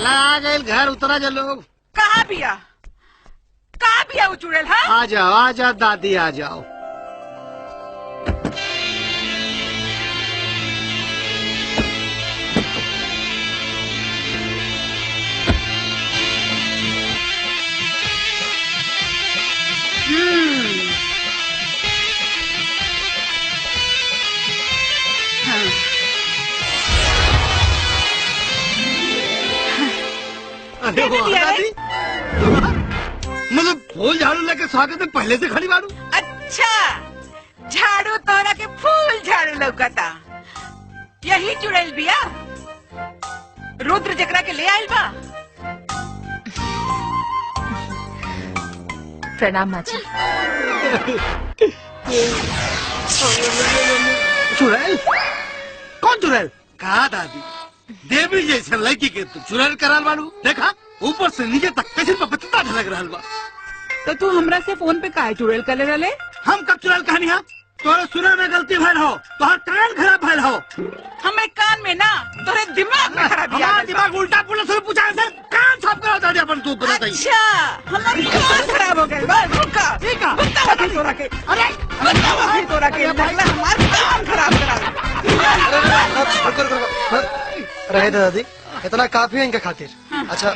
आ गए घर उतरा जा लोग। कहाँ बिया वो चुड़ैल? हाँ आ जाओ दादी आ जाओ। अरे वो दादी, मतलब फूल झाड़ू लेके स्वागत में पहले से खड़ी बाड़ू। अच्छा, झाड़ू तोरा के फूल झाड़ू लौकता। यही चुड़ैल बिया रुद्र जकरा के ले आइल बा। प्रणाम माँ जी। चुड़ैल? कौन चुड़ैल? कहा दादी, देवी जैसे लड़की के तू चुड़ैल कराल बाड़ू। देखा ऊपर से नीचे तक कैसे पपता झलक रहल बा। तो तू हमरा से फोन पे काहे चुड़ैल करे रहले? हम कब चुड़ैल कहानी? हा तोरे सुने में गलती भइल हो, तोहर कान खराब भइल हो। हमें कान में ना तोरे दिमाग में खराबी आ गइल। दिमाग उल्टा पुलिस से पूछा है, कान साफ करा दादी अपन तू बता। अच्छा, हमार कान खराब हो गइल बा। रुका ठीक है, बता तोरा के। अरे बता तोरा के लगला हमार कान खराब करा। रहे दादी, इतना काफी है इनके खातिर। अच्छा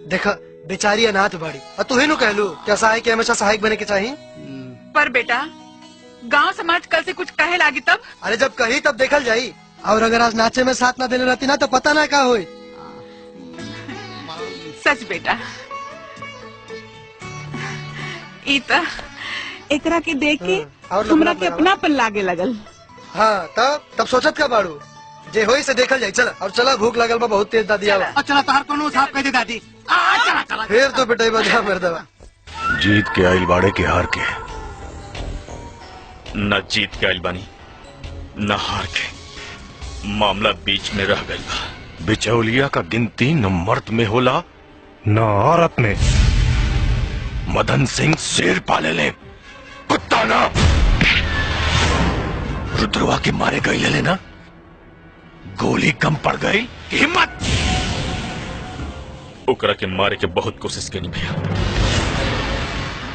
देखा, बेचारी अनाथ बाड़ी और तू ही नु कहलू क्या सहायक हमेशा सहायक बने के चाहिए। पर बेटा, गांव समाज कल से कुछ कहे लागी तब? अरे जब कही तब देखल जाई। और अगर आज नाचे में साथ ना देने रहती ना तो पता ना क्या हुई। सच बेटा, इता एकरा के देख के हमरा के अपनापन लागे लगल। हाँ तब सोचत का बाड़ू जे होई से देखल जाई। चला और चला, भूख लगल बा बहुत तेज दादी। आओ चला तोहर कोनो साफ कह दे दादी। चला फिर तो बेटा बजा मर्दवा। जीत के आइल बाड़े के हार के, न जीत के आइल बानी न हार के। मामला बीच में रह गई बा। बिचौलिया का गिनती न मर्द में होला न औरत में। मदन सिंह शेर पाले ले, कुत्ता ना। रुद्रवा के मारे गई ले ना, गोली कम पड़ गई। हिम्मत ओकरा के मारे के बहुत कोशिश करनी भैया,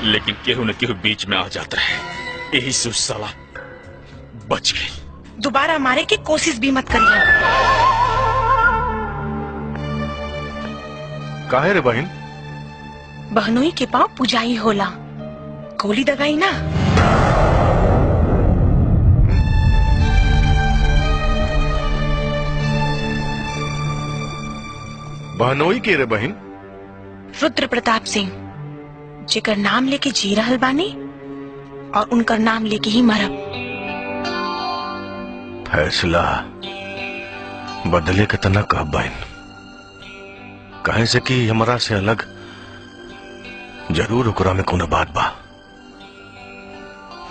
लेकिन केहू न केहू बीच में आ जाता है। यही से उस साला बच गई। दोबारा मारे की कोशिश भी मत करिए। काहे रे बहन? बहनोई के पाँव पुजाई होला, गोली दगाई ना। बहनोई के रे बहन? रुद्र प्रताप सिंह, जेकर नाम लेके जी रहल बानी और उनकर नाम लेके ही मरब। फैसला बदले के तना कह बहन, कहे से कि हमरा से अलग जरूर ओकरा में कोनो बात बा,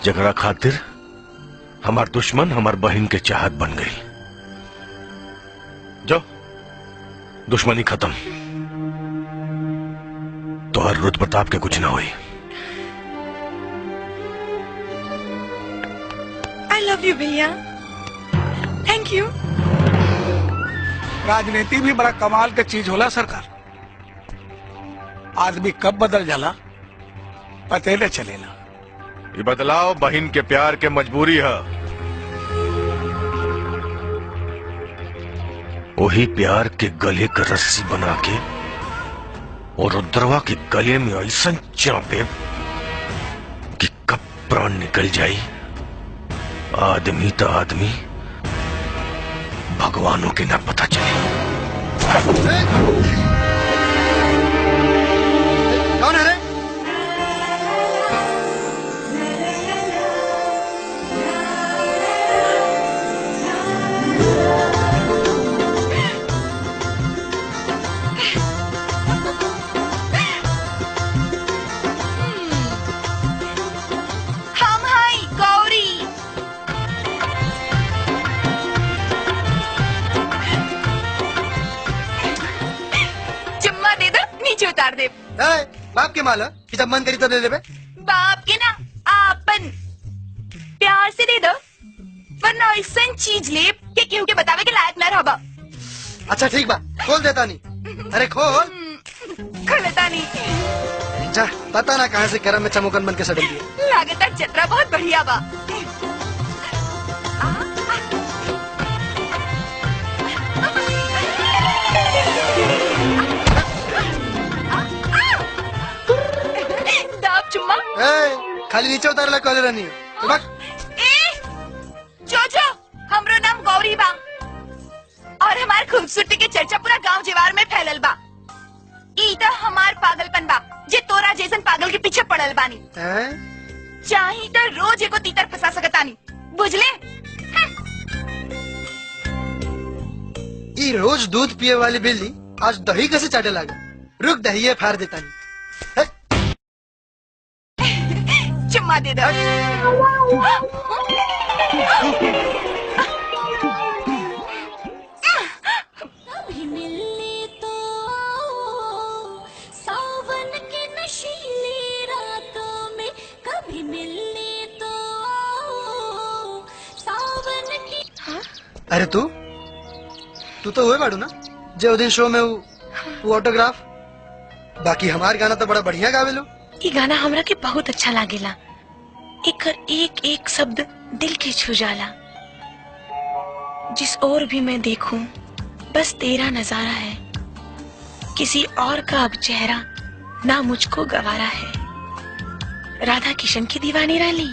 जगरा खातिर हमार दुश्मन हमार बहन के चाहत बन गई। जो दुश्मनी खत्म, तो हर रुद्र प्रताप के कुछ ना हुई। I love you भैया, थैंक यू। राजनीति भी बड़ा कमाल के चीज होला सरकार। आदमी कब बदल जाला पते न चलेला। ये बदलाव बहन के प्यार के मजबूरी है। वही प्यार के गले का रस्सी बना के और रुद्रवा के गले में ऐसा चापे कि कब प्राण निकल जाए। आदमी तो आदमी, भगवानों के ना पता चले। कौन है रे? उतार दे। बाप के माला कि जब मन करी तब दे दे। बाप के ना आपन प्यार से दे दो, वरना ऐसा चीज ले कि क्यों के बतावे के लायक न रहबा। अच्छा ठीक बा, खोल देता नहीं। अरे खोल। खलतानी जा, पता ना कहाँ से करम में चमोकन बन के सड़क दिए। लागता जतरा बहुत बढ़िया बा। दाब चुम्मा। खाली नीचे उतारला कॉलर रानी। जोजो, हमरो नाम गौरी बा और हमार खूबसूरती के चर्चा पूरा गांव जेवार में फैलल बा। ई तो हमार पागलपन बा जे तोरा जैसन पागल के पीछे पड़ल बानी। चाही तो रोज एको तीतर फंसा सकतानी, बुझले? ई रोज दूध पिए वाली बिल्ली आज दही कैसे चाटे लागा। रुक, दही फाड़ देता नहीं। चुम्मा दे दो। कभी मिलने तो सावन के नशीली रातों में, कभी मिलने तो सावन की। अरे तू तो हुए बाड़ू ना जो दिन शो में वो ऑटोग्राफ। बाकी हमार गाना तो बड़ा बढ़िया गावे लो। ये गाना हमरा के बहुत अच्छा लागेला। एकर एक एक शब्द दिल के छू जाला। जिस ओर भी मैं देखूं बस तेरा नजारा है। किसी और का अब चेहरा ना मुझको गवारा है। राधा किशन की दीवानी रही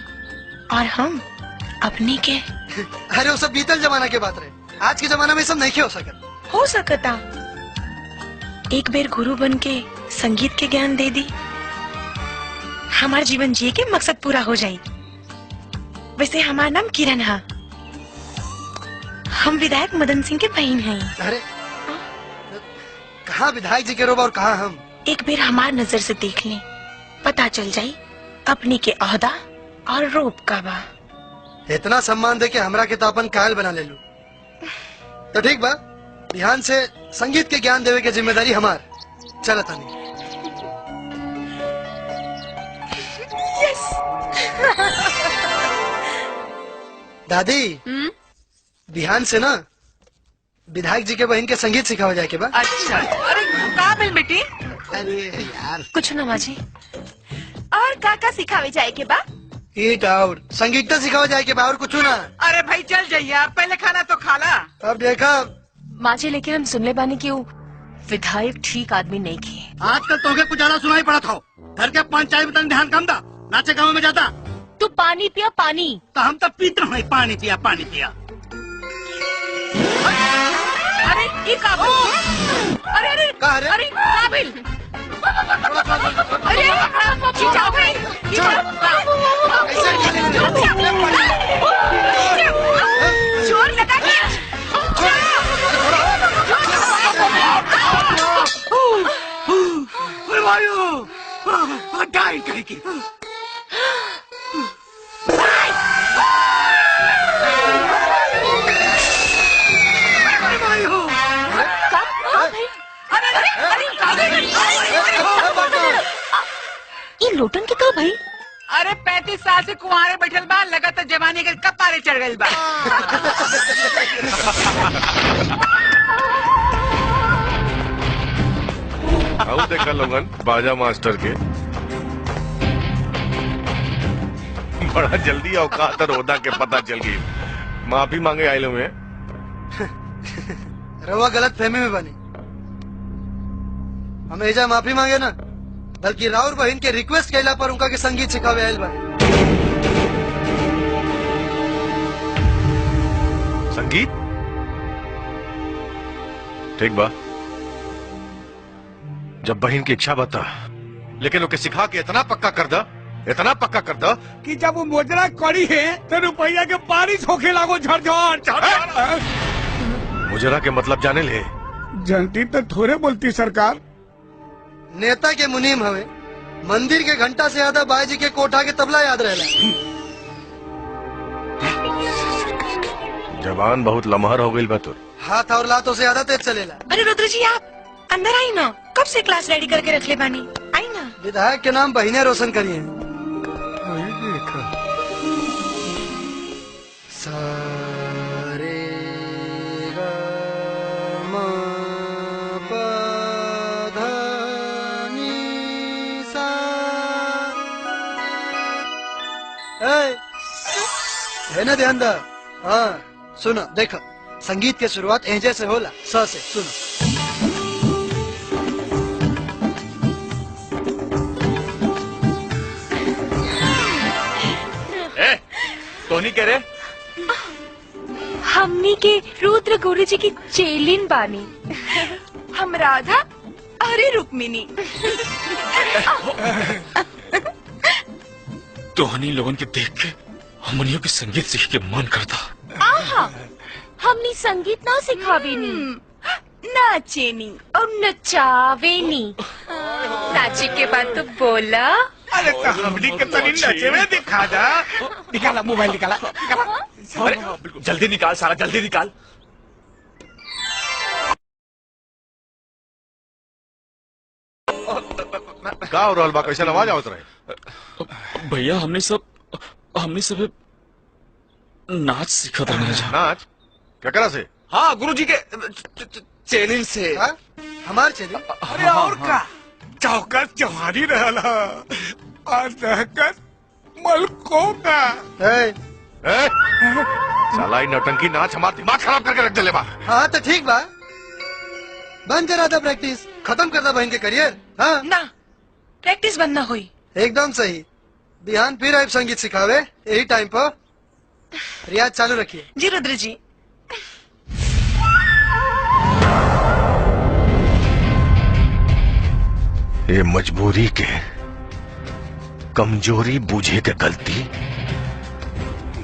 और हम अपने के। अरे वो सब बीतल जमाना के बात रहे। आज के जमाना में सब नहीं हो सकता। हो सकता एक बेर गुरु बन के संगीत के ज्ञान दे दी, हमार जीवन जिए के मकसद पूरा हो जाये। वैसे हमारा नाम किरण है। हम विधायक मदन सिंह के बहन हैं। अरे कहाँ विधायक जी के रोबा और कहाँ हम। एक बेर हमार नजर से देख लें, पता चल जाये अपने के ओहदा और रूप का बा। इतना सम्मान दे के हमरा के तापन कायल बना ले लू तो ठीक बा। ध्यान से संगीत के ज्ञान देवे के जिम्मेदारी हमार। चल तानी। दादी बिहान से ना विधायक जी के बहन के संगीत सिखावा जाए के बा। अच्छा, अरे का बिल बेटी? अरे यार कुछ ना माजी। और काका सिखावे जाए के बा? ईट आउट संगीत तो सिखावा जाए के बा और कुछ ना। अरे भाई चल जाइए, पहले खाना तो खा ला। अब देखा माँ जी, लेकिन हम सुनले बानी कि वो विधायक ठीक आदमी नहीं किए। आजकल तोहके कुछ ज्यादा सुनाई पड़ा था। घर के पान चाय में ध्यान कम दा। नाचे गाँव में जाता तू पानी पिया पानी। तो हम तो पीते हैं पानी पिया पानी पिया। अरे ये काबिल। अरे अरे कहाँ रे? अरे काबिल। अरे खींचाओ भाई, जोर लगा के। डाई कहीं ये लोटन के का भाई? अरे 35 साल से कुंवारे बैठल बा, लगा तो जवानी के कपारे चढ़ गई बा। आओ देखा लोगन बाजा मास्टर के बड़ा जल्दी औकात और ओहदा के पता चल गई। माफी मांगे आइलो में। रवा गलत फहमी में बनी। हम एजा माफी मांगे ना, बल्कि राउर बहन के रिक्वेस्ट कैला पर उनका के संगीत सिखावे आयल बा। संगीत ठीक बा, जब बहन की इच्छा बता, लेकिन ओके सिखा के इतना पक्का कर दा, इतना पक्का कर दा कि जब वो मोजरा कड़ी है तो रुपया के बारिश होके लागो झरझर झरझर। मुजरा के मतलब जाने ले। जनती तो थोड़े बोलती सरकार। नेता के मुनीम हवे, मंदिर के घंटा से ज्यादा बाई जी के कोठा के तबला याद रहला। जवान बहुत लमहर हो गई बा तोर। हाथ और लातों से ज्यादा तेज चलेला। अरे रुद्र जी, आप अंदर आई ना। कब से क्लास रेडी करके रख ले बानी? आई ना। विधायक के नाम बहिने रोशन करिए। सारे गा मा पा है ध्यान दा। हाँ सुनो देखो, संगीत की शुरुआत एजे से होला, स से। सुनो टोनी कह रहे हमनी के रुद्र गुरु जी की चेलिन बानी। हम राधा अरे रुक्मिनी। टोनी लोगन के देख के हमनियों के संगीत सीख के मन करता। आहा, हमनी संगीत ना सिखावेनी, नाचेनी और नचावेनी। नाचे के बाद तो बोला। अरे तो हमनी के तनी नचे में दिखा दा। निकाला मोबाइल, निकाला निकाला। अरे जल्दी निकाल सारा, जल्दी निकाल। का हो रहल बा? कैसे आवाज आवत रहे? भैया हमने सब नाच सीखा था। नाच केकरा से? हाँ गुरुजी के चैलेंज से। हाँ? हमार चली। अरे और का चौकस चौहारी रहला और रहकर मलकों का। साला ई नौटंकी नाच हमार दिमाग खराब करके रख देले बा। हाँ तो ठीक बा, बंद करा था प्रैक्टिस, खत्म कर दा बहन के करियर। हाँ ना प्रैक्टिस बंद ना हुई। एकदम सही। बिहान फिर आए संगीत सिखावे यही टाइम पर। रियाज चालू रखिए। जी रुद्र जी। ये मजबूरी के कमजोरी बूझे के गलती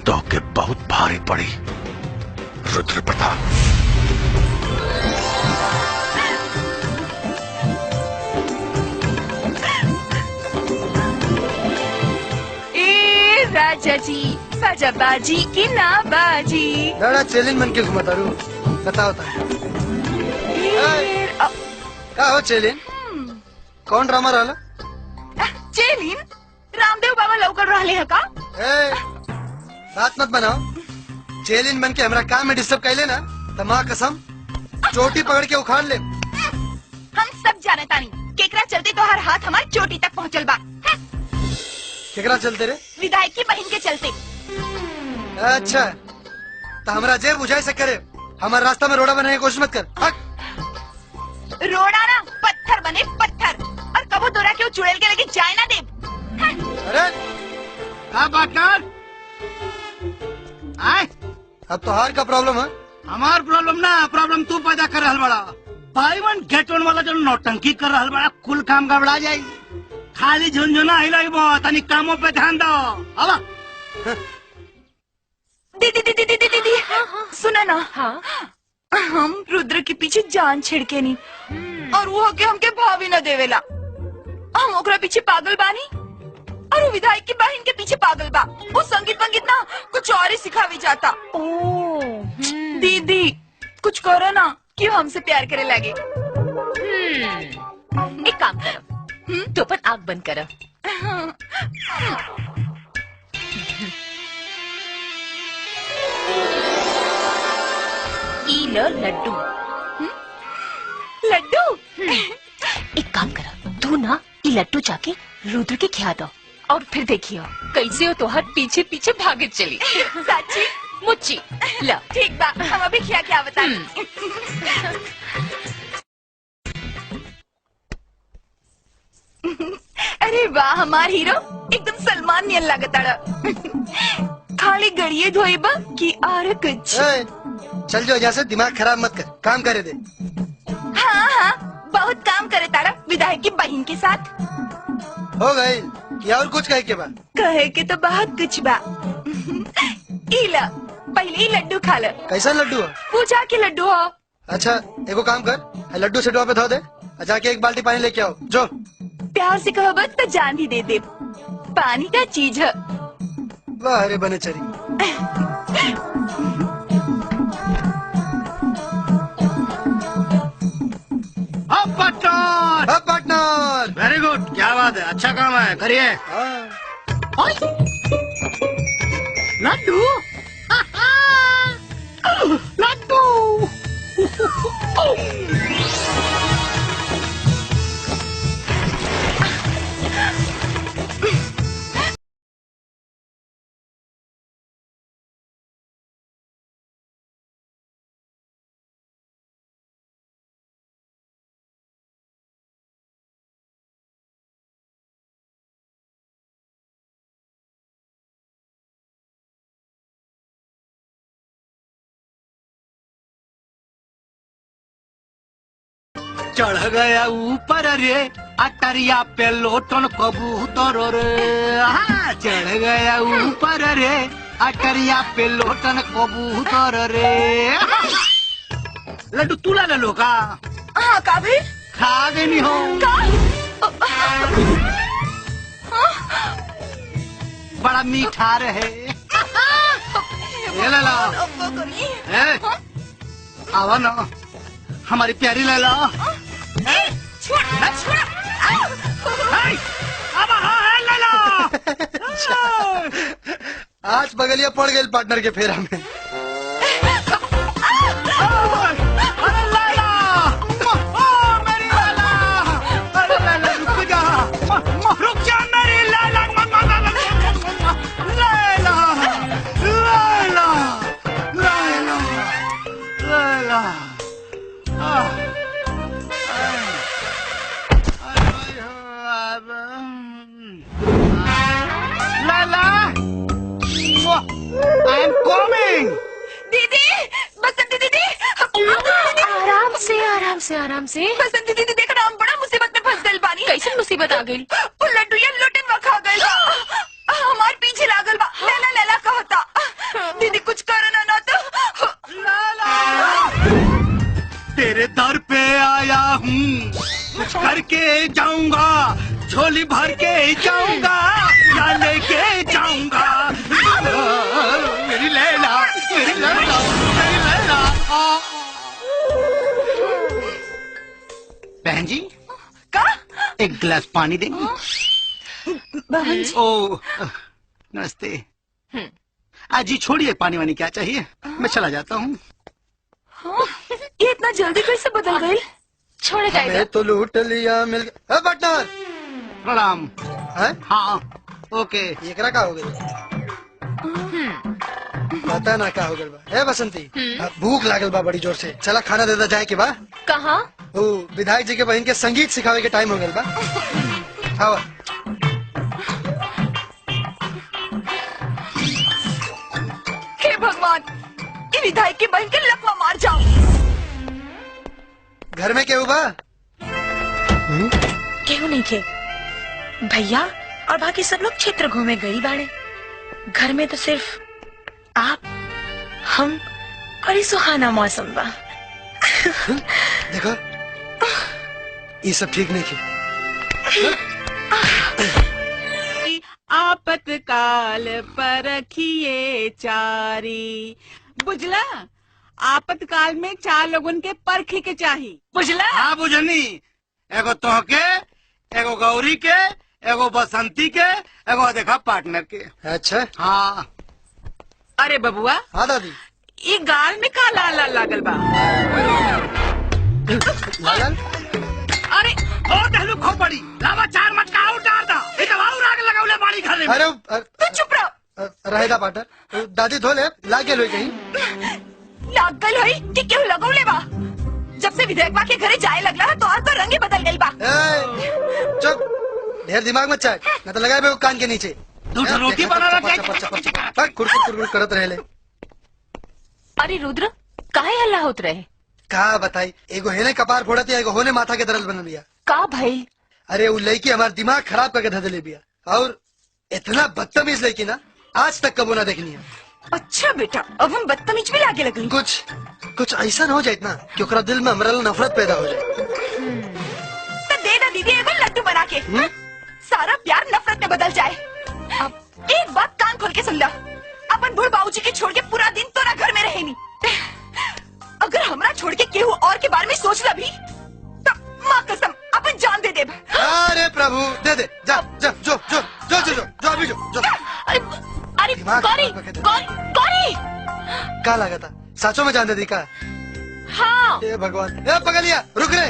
तो के बहुत भारी पड़ी रुद्र प्रताप। राजा जी बाजा बाजी की ना बाजी। बड़ा चैलेंज बन के घुमाता रू। बताओ ता का हो चैलेंज? कौन ड्रामा रहला? चेलिन रामदेव बाबा लौकर रहले है का? बात मत बनाओ। चैलेंज बन के हमरा काम में डिस्टर्ब कैले ना तो माँ कसम चोटी पकड़ के उखाड़ ले। हम सब जाने तानी केकरा चलते तो हर हाथ हमारी चोटी तक पहुँचल बा। केकरा चलते रे? विधायक की बहन के चलते। अच्छा तो हमरा जे बुझाई से करे, हमारे रास्ता में रोड़ा बनाने की कोशिश मत कर। रोड़ा ना पत्थर बने पत्थर, और कबो तोरा क्यों चुड़ैल के लेके जाए ना दे। अरे का बात कर? आए अब तो हार का प्रॉब्लम है। हमार प्रॉब्लम ना, प्रॉब्लम तू पैदा कर रहल बड़ा। बाई वन गेट वन वाला जो नौटंकी कर रहल बड़ा, कुल काम गड़बड़ा जाई। खाली झुनझुना हिलाइबो, तनी कामों पे ध्यान दो। आवा दीदी दीदी दीदी दीदी सुना ना। हाँ? हम रुद्र के पीछे जान छिड़के नहीं और वो के हमके भाभी न देवेला। हम ओकरा पीछे पागल बानी और वो विधायक की बहन के पीछे पागल बा। वो संगीत वंगीत ना कुछ और ही सिखावी जाता। दीदी कुछ करो ना, क्यों हमसे प्यार करे लगे। एक काम करो, तो अपन आग बंद करो। ई लो लड्डू। लड्डू? एक काम करो, तू ना ई लड्डू जाके रुद्र के खिया दो और फिर देखियो कैसे हो तो हर पीछे पीछे भागे चली। सच्ची मुच्ची ला। ठीक बा, हम अभी खिया क्या बता। अरे वाह हमार हीरो एकदम सलमान नियन लागताड़ा। खाली गड़िए धोइबा कि और कुछ? चल जो यहाँ से, दिमाग खराब मत कर, काम करे दे। हाँ हाँ बहुत काम करे तारा विधायक की बहन के साथ। हो गई क्या और कुछ कहे के बाद? कहे के तो बहुत कुछ बा। इला पहले ही लड्डू खा ले। कैसा लड्डू है? पूजा के लड्डू हो। अच्छा एगो काम कर, लड्डू से डुआ पे धो दे, जाके एक बाल्टी पानी लेके आओ। जो प्यार से कहो बस तो जान भी दे दे। पानी का चीज है। वाह रे बने चरी। अब पार्टनर वेरी गुड, क्या बात है, अच्छा काम है, करिए। लड्डू लड्डू चढ़ गया ऊपर रे अटरिया पे लोटन कबूतर रे। हाँ, चढ़ गया ऊपर रे अटरिया पे लोटन कबूतर रे। लड्डू तू ला लो का? हाँ का भी खा गई नहीं हो का? बड़ा मीठा रहे। ये ले लो। आवा ना हमारी प्यारी ले लो। आज बगलिया पड़ गई पार्टनर के फेरा में। अरे लैला, मेरी लैला, अरे लैला रुक जा, रुक जा मेरी लैला, लैला, लैला, लैला, लैला, लैला, I am coming. दीदी, बसंती दीदी, आराम से आराम से आराम से। बसंती दीदी देखो ना, हम बड़ा मुसीबत में फंस गइल बानी। कैसे मुसीबत आ गई? वो लड्डू ये लोटन खा गइल बा, हमार पीछे लागल बा। लैला लैला कहता। दीदी कुछ करना ना तो। तेरे दर पे आया हूँ, कुछ करके जाऊंगा, झोली भर के जाऊंगा, या लेके जाऊंगा। मेरी लैला, मेरी लैला, मेरी लैला। बहन जी का? एक गिलास पानी देंगी? बहन जी। ओ नमस्ते। आज जी छोड़िए पानी वानी, क्या चाहिए? मैं चला जाता हूँ। ये इतना जल्दी कैसे बदल गई? छोड़ जाएगा। मैं तो लूट लिया मिल गया। पार्टनर प्रणाम। है? हाँ ओके। एकरा का हो गई? पता ना का हो गल बा। ए बसंती, भूख लागल बा बड़ी जोर से। चला खाना देता जाए के बा। कहाँ? ओ विधायक जी के बहन के संगीत सिखावे के टाइम हो गल बा। आओ। हे भगवान, ये विधायक की बहन के लकवा मार जाओ। घर में क्या हुआ? क्यों नहीं थे भैया, और बाकी सब लोग क्षेत्र घूमे गई बाड़े। घर में तो सिर्फ आप, हम और ये सुहाना मौसम बा। देखो ये सब ठीक नहीं की। आपातकाल परखिए चारी। बुझला, आपातकाल में 4 लोगन के परखे के चाही। बुझला? हाँ बुझनी। एगो तोहके, एगो गौरी के, एगो बसंती के, एगो देखा पार्टनर के। अच्छा हाँ। अरे बबुआ। हाँ दादी। ये गाल में का लाल लाल लागल बा? लाल? अरे ओ दहलू खो पड़ी, लावा 4 मटका उतार दा। ये दवा राग लगावले बाड़ी घर में। अरे तू चुप रहो। रहेगा पार्टनर। दादी धो ले, लागे लो कहीं। लागल होई कि क्यों लगौले बा? जब से विधायकवा के घरे जाए लगला तो और तो रंग ही बदल गइल बा। चुप, ढेर दिमाग मत चाट, न तो लगाए बे कान के नीचे। दूध रोटी बनाना चाहिए। कुरकुर करत रहे ले। अरे रुद्र, काहे हल्ला होत रहे? का बताई, एगो हेने कपार फोड़त, एगो होने माथा के दर्द बन लिया। का भाई? अरे वो लड़की हमारा दिमाग खराब करके धधले बिया, और इतना बदतमीज लड़की ना आज तक कबो ना देखनी है। अच्छा बेटा, अब हम बदतमीज भी लागे लगली। कुछ ऐसा न हो जाए ना कि ओकरा दिल में हमरा नफरत पैदा हो जाए। तो दे ना दीदी एगो लड्डू बना के। सारा प्यार नफरत में बदल जाए। अब एक बात कान खोल के सुन ला, अपन बूढ़ बाबूजी के छोड़ के पूरा दिन तोरा घर में रहे नहीं। अगर हमरा छोड़ के केहू और के बारे में सोच ला भी तो माँ कसम अपन जान दे दे। अरे प्रभु दे दे, जा जा जो जो जो जो जो अभी जो। अरे गौरी का लगा था साचो में जान दे दी का? हाँ। हे भगवान, ए पगलिया रुक रे।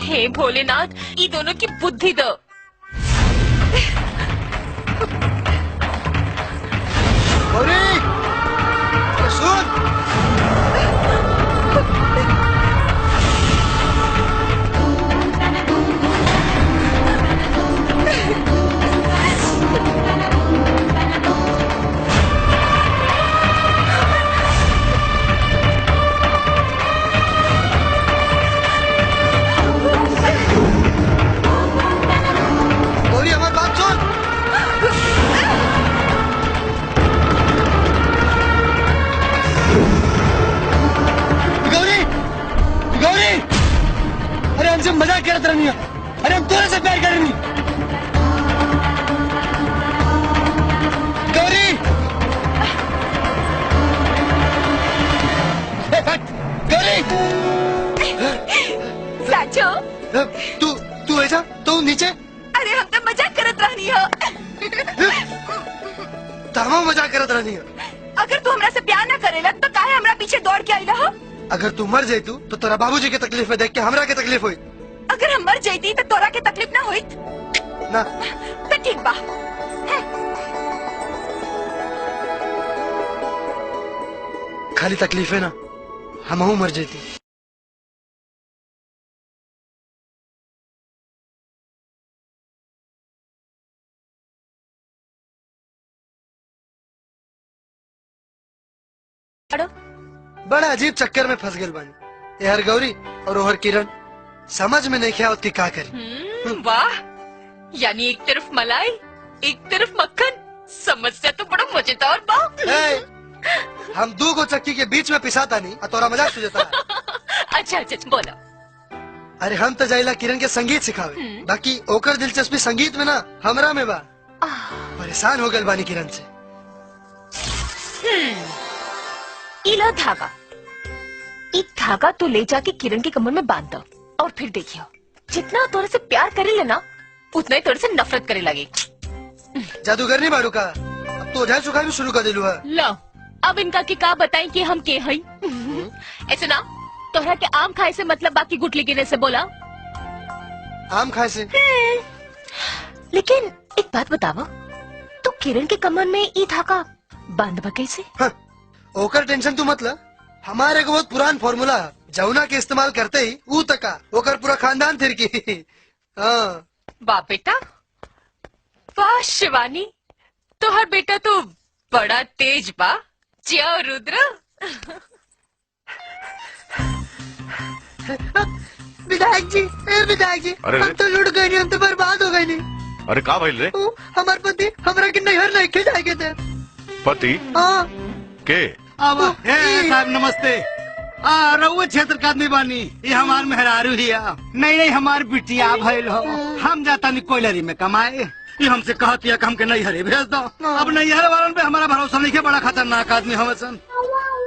हे भोलेनाथ, ये दोनों की बुद्धि दो। गौरी सुन, तू ऐसा तू नीचे अरे हम तो मजाक करत रहनी हो। तमा मजाक करत रहनी है। अगर तू हमरा से प्यार न करेला तो काहे हमरा पीछे दौड़ के आइला हो? अगर तू मर जाती तो तोरा बाबूजी की तकलीफ में देख के हमरा की तकलीफ हुई। अगर हम मर जाती तो तोरा के तकलीफ ना हुई ना तो ठीक बा। खाली तकलीफ है ना, हमहू मर जाती। बड़ा अजीब चक्कर में फंस गए बानी। यार गौरी और ओहर किरण समझ में नहीं क्या कि क्या करी। वाह, यानी एक तरफ मलाई एक तरफ मक्खन, समस्या तो बड़ा मजेदार बा। हम दो गो चक्की के बीच में पिसाता नहीं और तोरा मजाक सुझता है। अच्छा अच्छा बोलो। अरे हम तो जाइला किरण के संगीत सिखावे, बाकी ओकर दिलचस्पी संगीत में ना हमरा में बा। परेशान हो गए बानी किरण से। इला धागा, एक धागा तो ले जाके किरण की कमर में बांध दो और फिर देखियो जितना तोरे से प्यार करे लेना उतना ही तोरे से नफरत करे लगे। जादूगर नहीं बाड़ू का, अब तो ओझा चुका भी शुरू कर दिलू है। लो अब इनका के का बताएं कि हम के हई। ऐसे ना तोहरा के आम खाए से मतलब बाकी गुटली गिने से बोला। आम खाए से? लेकिन एक बात बतावा, तो किरण के कमर में ई धागा बांध बा कैसे? ओकर टेंशन तू मतलब, हमारे को बहुत पुरान फॉर्मूला जमुना के इस्तेमाल करते ही ऊ तका ओकर पूरा खानदान थिर की। बाप बेटा, वाह शिवानी, तोहर बेटा तो बड़ा तेज बा। जिया रुद्र। विधायक जी, विधायक जी, हम तो लुट गए नहीं, हम तो बर्बाद हो गए नहीं। अरे का भाई रे? हमारे पति हमरा के नैहर नहीं के जाएंगे थे। पति? के? अब साहब नमस्ते। रउआ क्षेत्र का आदमी बानी, ये हमार मेहरारू हिया। नहीं हमार बिटिया भइल हो। हम जाता नहीं कोयलरी में कमाए, ये हमसे कहती है कि हमके नैहरे भेज दो। अब नैहर वालन पे हमारा भरोसा नहीं है, बड़ा खतरनाक आदमी हमें सन।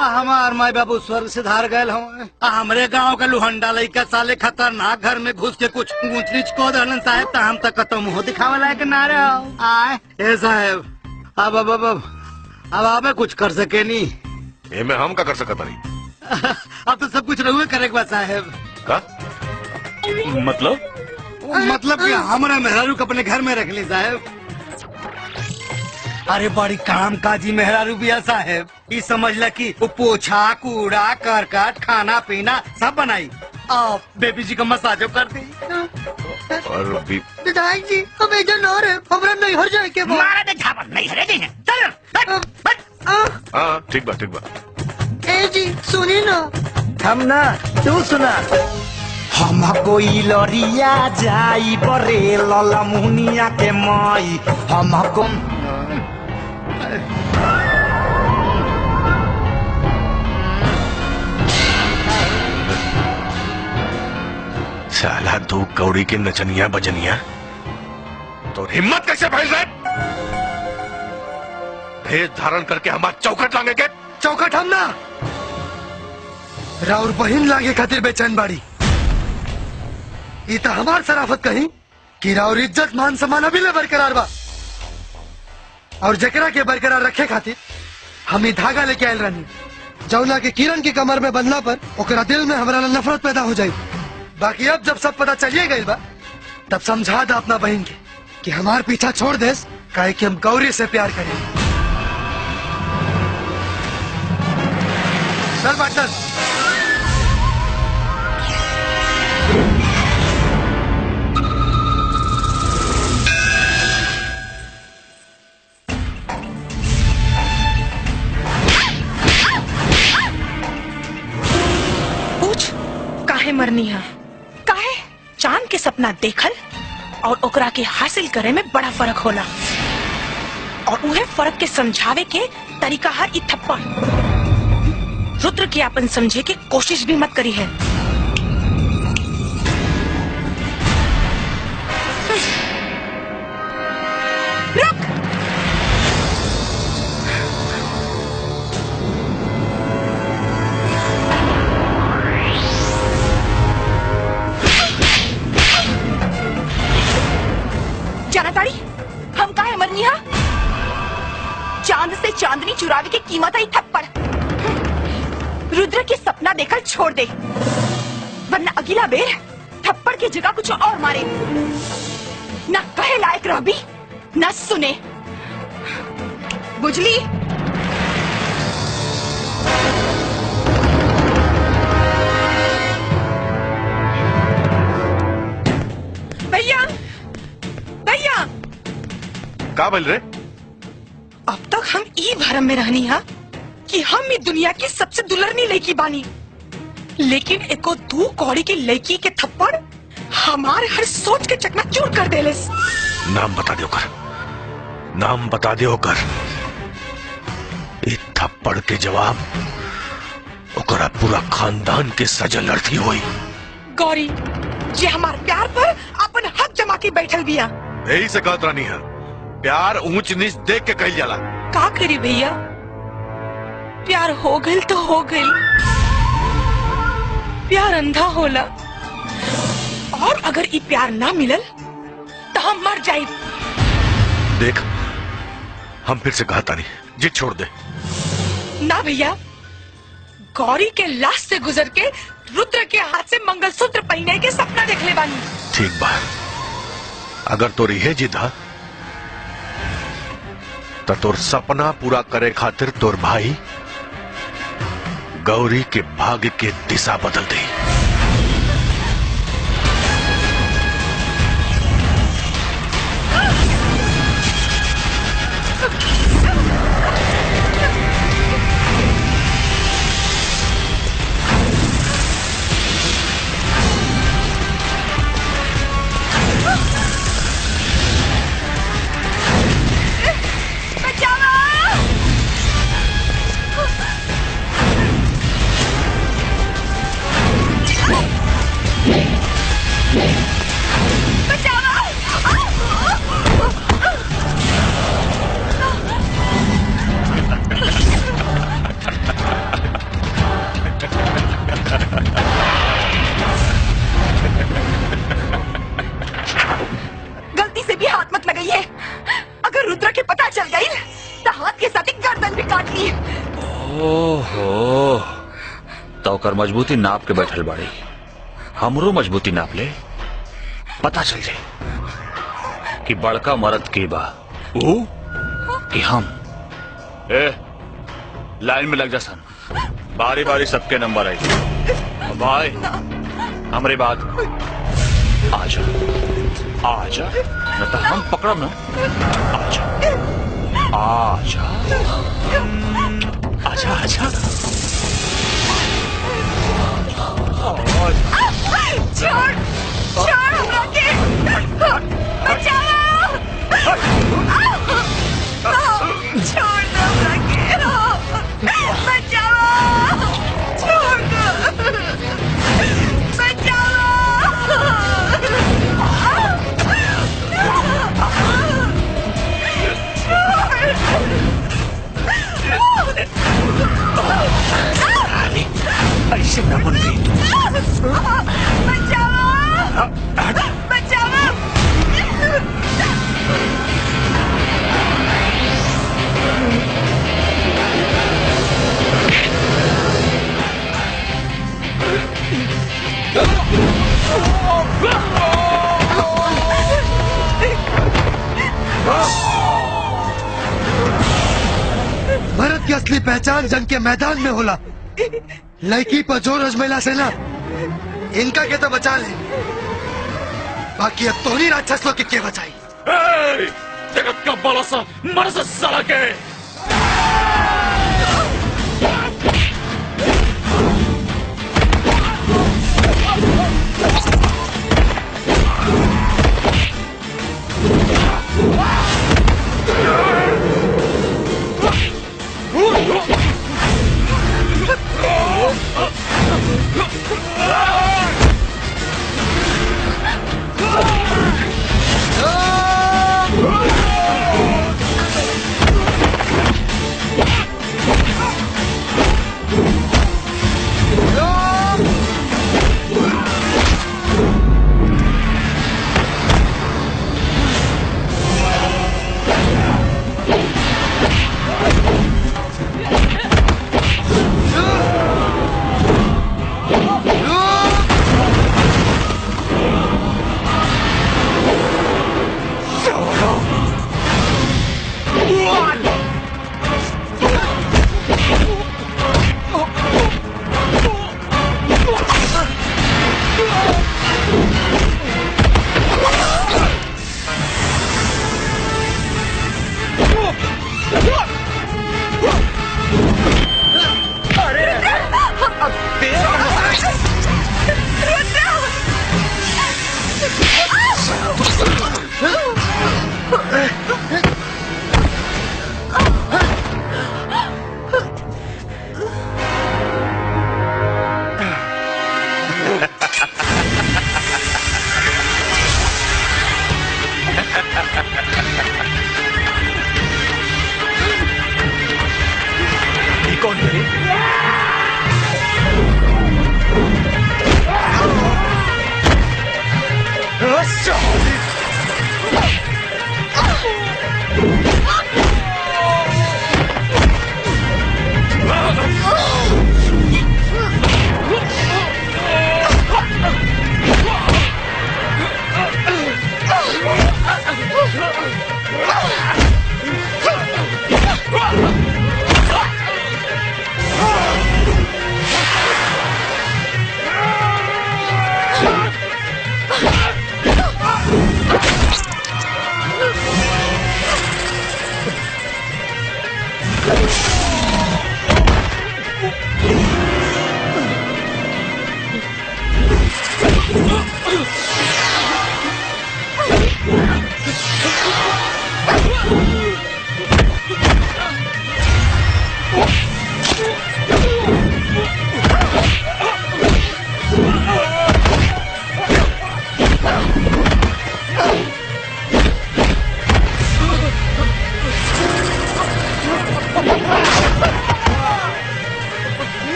हमार माई बाबू स्वर्ग से धार गए हमें। हमरे गांव का लुहंडा लइका साले खतरनाक घर में घुस के कुछ ऊंच नीच को दहलन साहब, तो हम तक तो मुँह दिखावे लायक ना रहे आए। ए साहब अब आबे कुछ कर सके नहीं। ए में हम का कर सकता नहीं। अब तो सब कुछ रहुए करेगा साहब का? मतलब कि हमारा मेहरारू को अपने घर में रख ली साहब। अरे बड़ी काम काजी मेहरारू बिया साहब, ये समझ ला कि वो पोछा कूड़ा करकट खाना पीना सब बनाई और बेबी जी को मसाजो कर दी। और विधायक जी हम इधर न रहे, हमरा नैहर जाए के बा। मारा दे झापड़ नैहरे दे चल। हाँ ठीक बा ठीक बा। ए जी सुनी ना, हम ना तू सुना। हम कोई लरिया जाई बरे लला मुनिया के माई हमको साला दो कौड़ी के नचनिया बजनिया तो हिम्मत कैसे फैल रहे? भेद धारण करके हमारा चौखट लांगे के? चौखट हम ना, राउर बहिन लागे खातिर बेचैन बाड़ी। इता हमार शराफत कहीं कि राउर इज्जत मान सम्मान अभी ले बरकरार बा, और जकरा के बरकरार रखे खातिर हम ही धागा लेके आयल रहनी, जौना के किरण की कमर में बंधला पर ओकरा दिल में हमारा नफरत पैदा हो जाई। बाकी अब जब सब पता चलिए गई बा, तब समझा दा अपना बहन के कि हमार पीछा छोड़ दे, काहे कि हम गौरी से प्यार करें। चल पार्टनर। पूछ काहे मरनी है? काहे चांद के सपना देखल और ओकरा के हासिल करे में बड़ा फर्क होला, और उहे फर्क के समझावे के तरीका है इ थप्पड़। रुद्र के अपन समझे के कोशिश भी मत करी है। रुक। की कीमत है थप्पड़। रुद्र के सपना देखकर छोड़ दे, वरना अगला बेर थप्पड़ की जगह कुछ और मारे। ना कहे लायक रह भी ना सुने, बुझली? भैया भैया, का बोल रहे? अब तक हम ई भरम में रहनी हा कि हम ई दुनिया की सबसे दुलरनी लड़की बानी, लेकिन एको दू कौड़ी की लड़की के थप्पड़ हमारे हर सोच के चकनाचूर कर देलेस। नाम बता दे ओकर, नाम बता दे ओकर। इस थप्पड़ के जवाब ओकरा पूरा खानदान के सजल अर्थी होई। गौरी जे हमार प्यार पर अपन हक जमा के बैठल बिया। यही से कहत रानी है, प्यार ऊंच नीच देख के कहल जाला। का करी भैया, प्यार हो गइल तो हो गइल, प्यार अंधा होला, और अगर ई प्यार ना मिलल तो हम मर जाए। देख, हम फिर से कहता नहीं, जिद छोड़ दे। ना भैया, गौरी के लाश से गुजर के रुद्र के हाथ से मंगलसूत्र पहने के सपना देख ले बानी। ठीक बा, अगर तोरी है जिद हा तो तोर सपना पूरा करे खातिर तोर भाई गौरी के भाग्य के दिशा बदल दे। गलती से भी हाथ मत लगाइए, अगर रुद्र के पता चल गई तो हाथ के साथ ही गर्दन भी काट ली। ओहो, तो कर मजबूती नाप के बैठल बाड़ी, हमरो मजबूती नाप ले, पता चल जाए कि बड़का मर्द के बा वो कि हम। ए, लाइन में लग जा सन, बारी बारी सबके नंबर आई। भाई हमरे बात आजा आजा, न तो हम पकड़म ना। आजा आजा आजा आजा। छोड़ छोड़ हमरा के, बचाओ, छोड़ दो हमरा के, बचाओ, छोड़ दो, बचाओ। ऐसे न मन गई तू। बचाओ, बचाओ। भारत की असली पहचान जंग के मैदान में होला। लड़की पर जोर अजमेला से ना, इनका के तो बचा ले, बाकी अब तोहनी राक्षस लोग के बचाई। जगत का बड़ा सा मर्द साला के। कौन करी?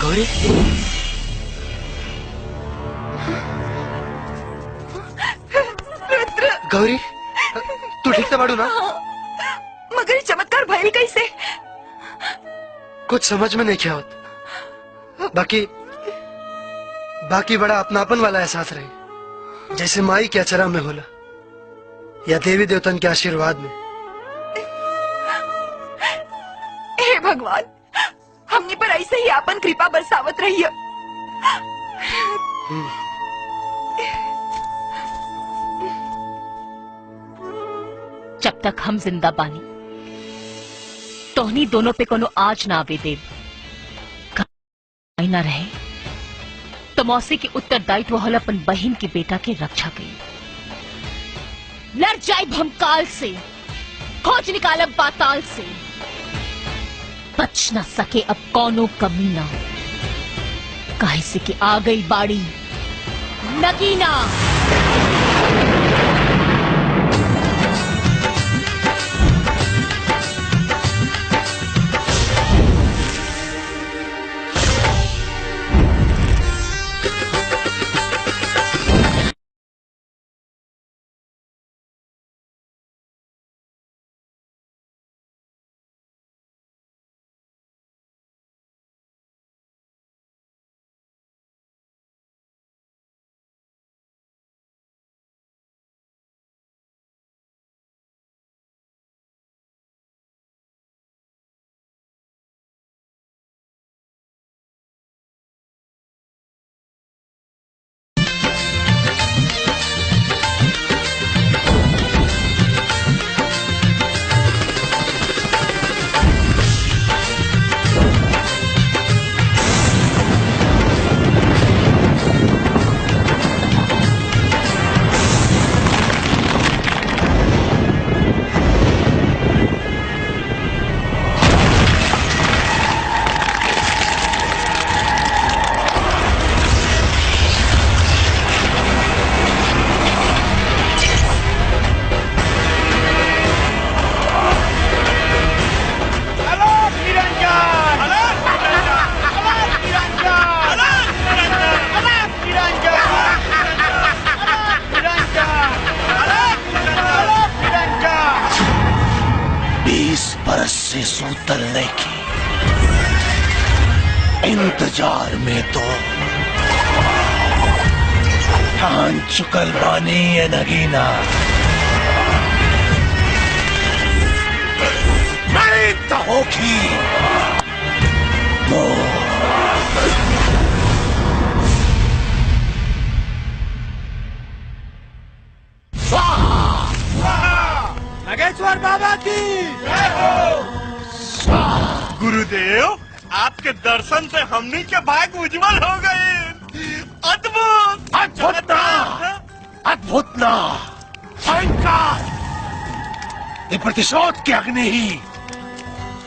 गौरी, गौरी, तू ठीक से बाड़ू ना? मगर ये चमत्कार भइल कैसे? कुछ समझ में नहीं क्या होता। बाकी बड़ा अपनापन वाला एहसास रही, जैसे माई के अचरा में होला या देवी देवतन के आशीर्वाद में। हे भगवान, हमनी पर ऐसे ही आपन कृपा बरसावत रहिए। जब तक हम जिंदा बानी तोहनी दोनों पे कोनो आज ना आवे देव ना रहे तो मौसी के उत्तरदायित्व होला अपन बहन की बेटा के रक्षा के। लड़ जाए हम काल से, खोज निकालब पाताल से, बच न सके अब कौनो कमीना, काहे से कि आ गई बाड़ी नगीना। से सूतलने की इंतजार में तो ठान चुकल बानी ये नगीना। नहीं तो होगी स्वाहा। नागेश्वर बाबा की गुरुदेव, आपके दर्शन से हमनी के भाग उज्जवल हो गए। अद्भुत अद्भुत ना, अद्भुत ना, भयंकर। ये प्रतिशोध की अग्नि ही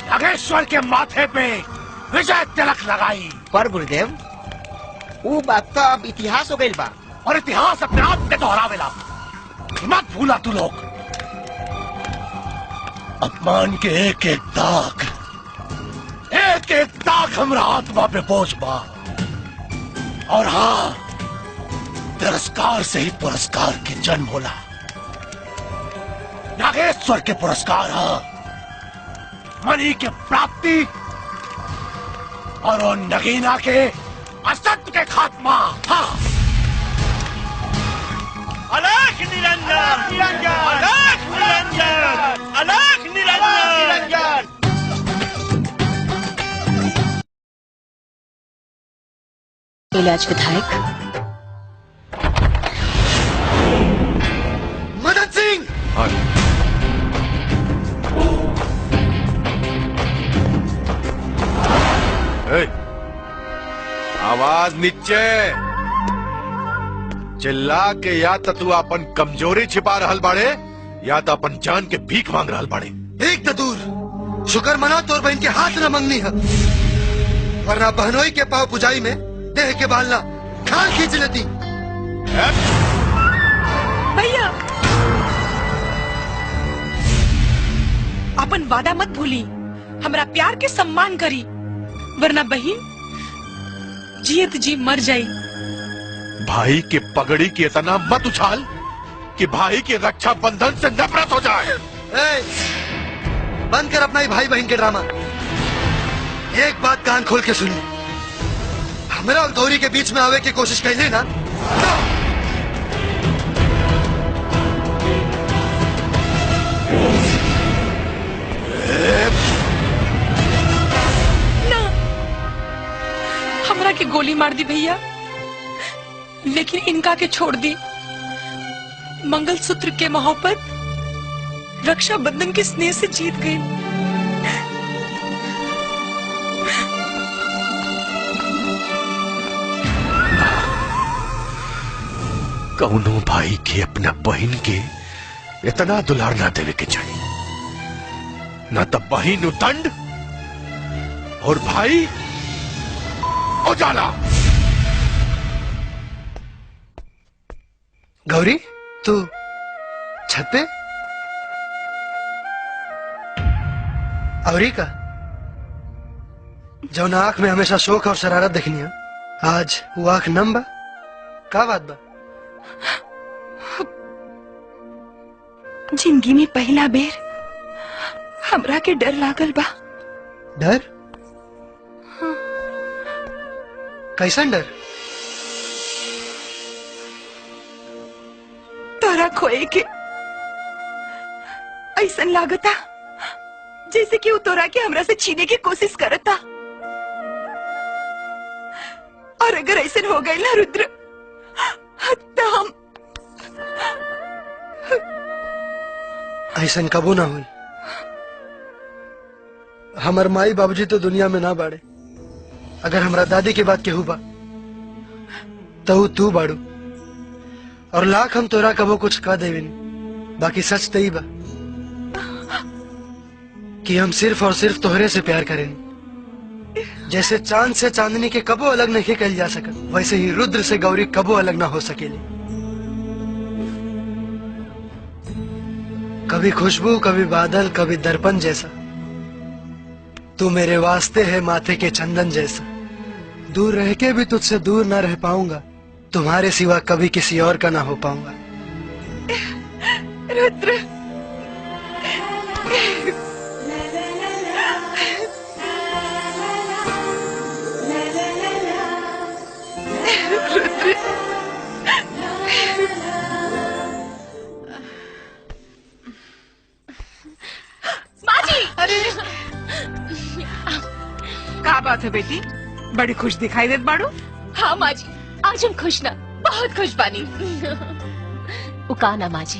नागेश्वर के माथे पे विजय तिलक लगाई। पर गुरुदेव, वो बात तो अब इतिहास हो गई बा। और इतिहास अपने आप में दोहरावेला, मत भूला तू लोग। अपमान के एक एक दाग, एक एक दाग हमरा आत्मा पे बोझ बा। और हाँ, तिरस्कार से ही पुरस्कार के जन्म होला। नागेश्वर के पुरस्कार है मणि के प्राप्ति और वो नगीना के असत्य के खात्मा। हाँ, अलख निरंजन, अलख निरंजन, अलख निरंजन। इलाज विधायक मदन सिंह। आवाज नीचे। चिल्ला के या तो तू अपन कमजोरी छिपा रहल बाड़े या तो अपन जान के भीख मांग रहल बाड़े। एक तो दूर शुक्र मना तोर बहन के हाथ न मंगनी है, वरना बहनोई के पाव पुजाई में देह के बालना खाल खींच लेती। भैया, अपन वादा मत भूली, हमरा प्यार के सम्मान करी, वरना बहन जियत जी मर जाई। भाई के पगड़ी की इतना मत उछाल कि भाई के रक्षा बंधन से नफरत हो जाए। बंद कर अपना ही भाई बहन के ड्रामा। एक बात कान खोल के सुन ले, हमरा और गौरी के बीच में आवे की कोशिश कर लेना ना, हमरा के गोली मार दी भैया, लेकिन इनका के छोड़ दी। मंगलसूत्र के मोहब्बत रक्षा बंधन के स्नेह से जीत गई। कौनो भाई के अपना बहन के इतना दुलार ना देवे के चाहिए, ना तो बहन उदंड और भाई उजाला। गौरी, तू छत पे? अवरी का जो आंख में हमेशा शोक और शरारत देखनी है, आज वो आंख नम बा? का बात बा? जिंदगी में पहला बेर हमरा के डर लागल बा। डर? कैसन डर? तोरा खोए के ऐसन लागता जैसे कि वो तोरा के हमरा से छीने की कोशिश करता। और अगर ऐसा हो गए ना रुद्र, तो हम ऐसन कबू ना हुई। हमार माई बाबूजी तो दुनिया में ना बाड़े। अगर हमरा दादी के बात केहू बा तो तू बाड़ू, और लाख हम तोरा कबो कुछ कह देवे नहीं। बाकी सच तो ही बा कि हम सिर्फ और सिर्फ तोहरे से प्यार करें। जैसे चांद से चांदनी के कबो अलग नहीं कल जा सका, वैसे ही रुद्र से गौरी कबो अलग ना हो सकेली। कभी खुशबू, कभी बादल, कभी दर्पण जैसा तू मेरे वास्ते है माथे के चंदन जैसा। दूर रह के भी तुझसे दूर ना रह पाऊंगा, तुम्हारे सिवा कभी किसी और का ना हो पाऊंगा। रुद्र, रुद्र, माँ जी। अरे का बात है बेटी, बड़ी खुश दिखाई देत बाड़ू। हाँ माँ जी, आज हम खुश ना बहुत खुश बानी। उका ना माँ जी,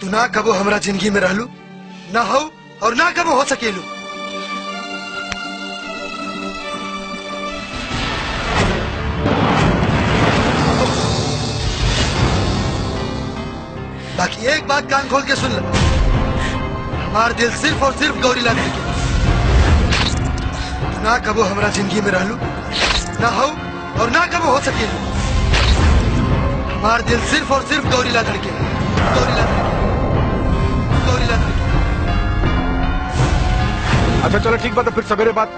तू ना कबो हमरा जिंदगी में रहलू, ना हो और ना कबो हो सकेलू। बाकी एक बात कान खोल के सुन ले, हमार दिल सिर्फ और सिर्फ गौरीला दिल के। ना कबो हमरा जिंदगी में रहलू, ना हो और ना कबो हो सकेलू। हमार दिल सिर्फ और सिर्फ गौरीला धड़के, गौरीला धड़के, गौरीला धड़के। अच्छा चलो ठीक बात है, फिर सवेरे बात।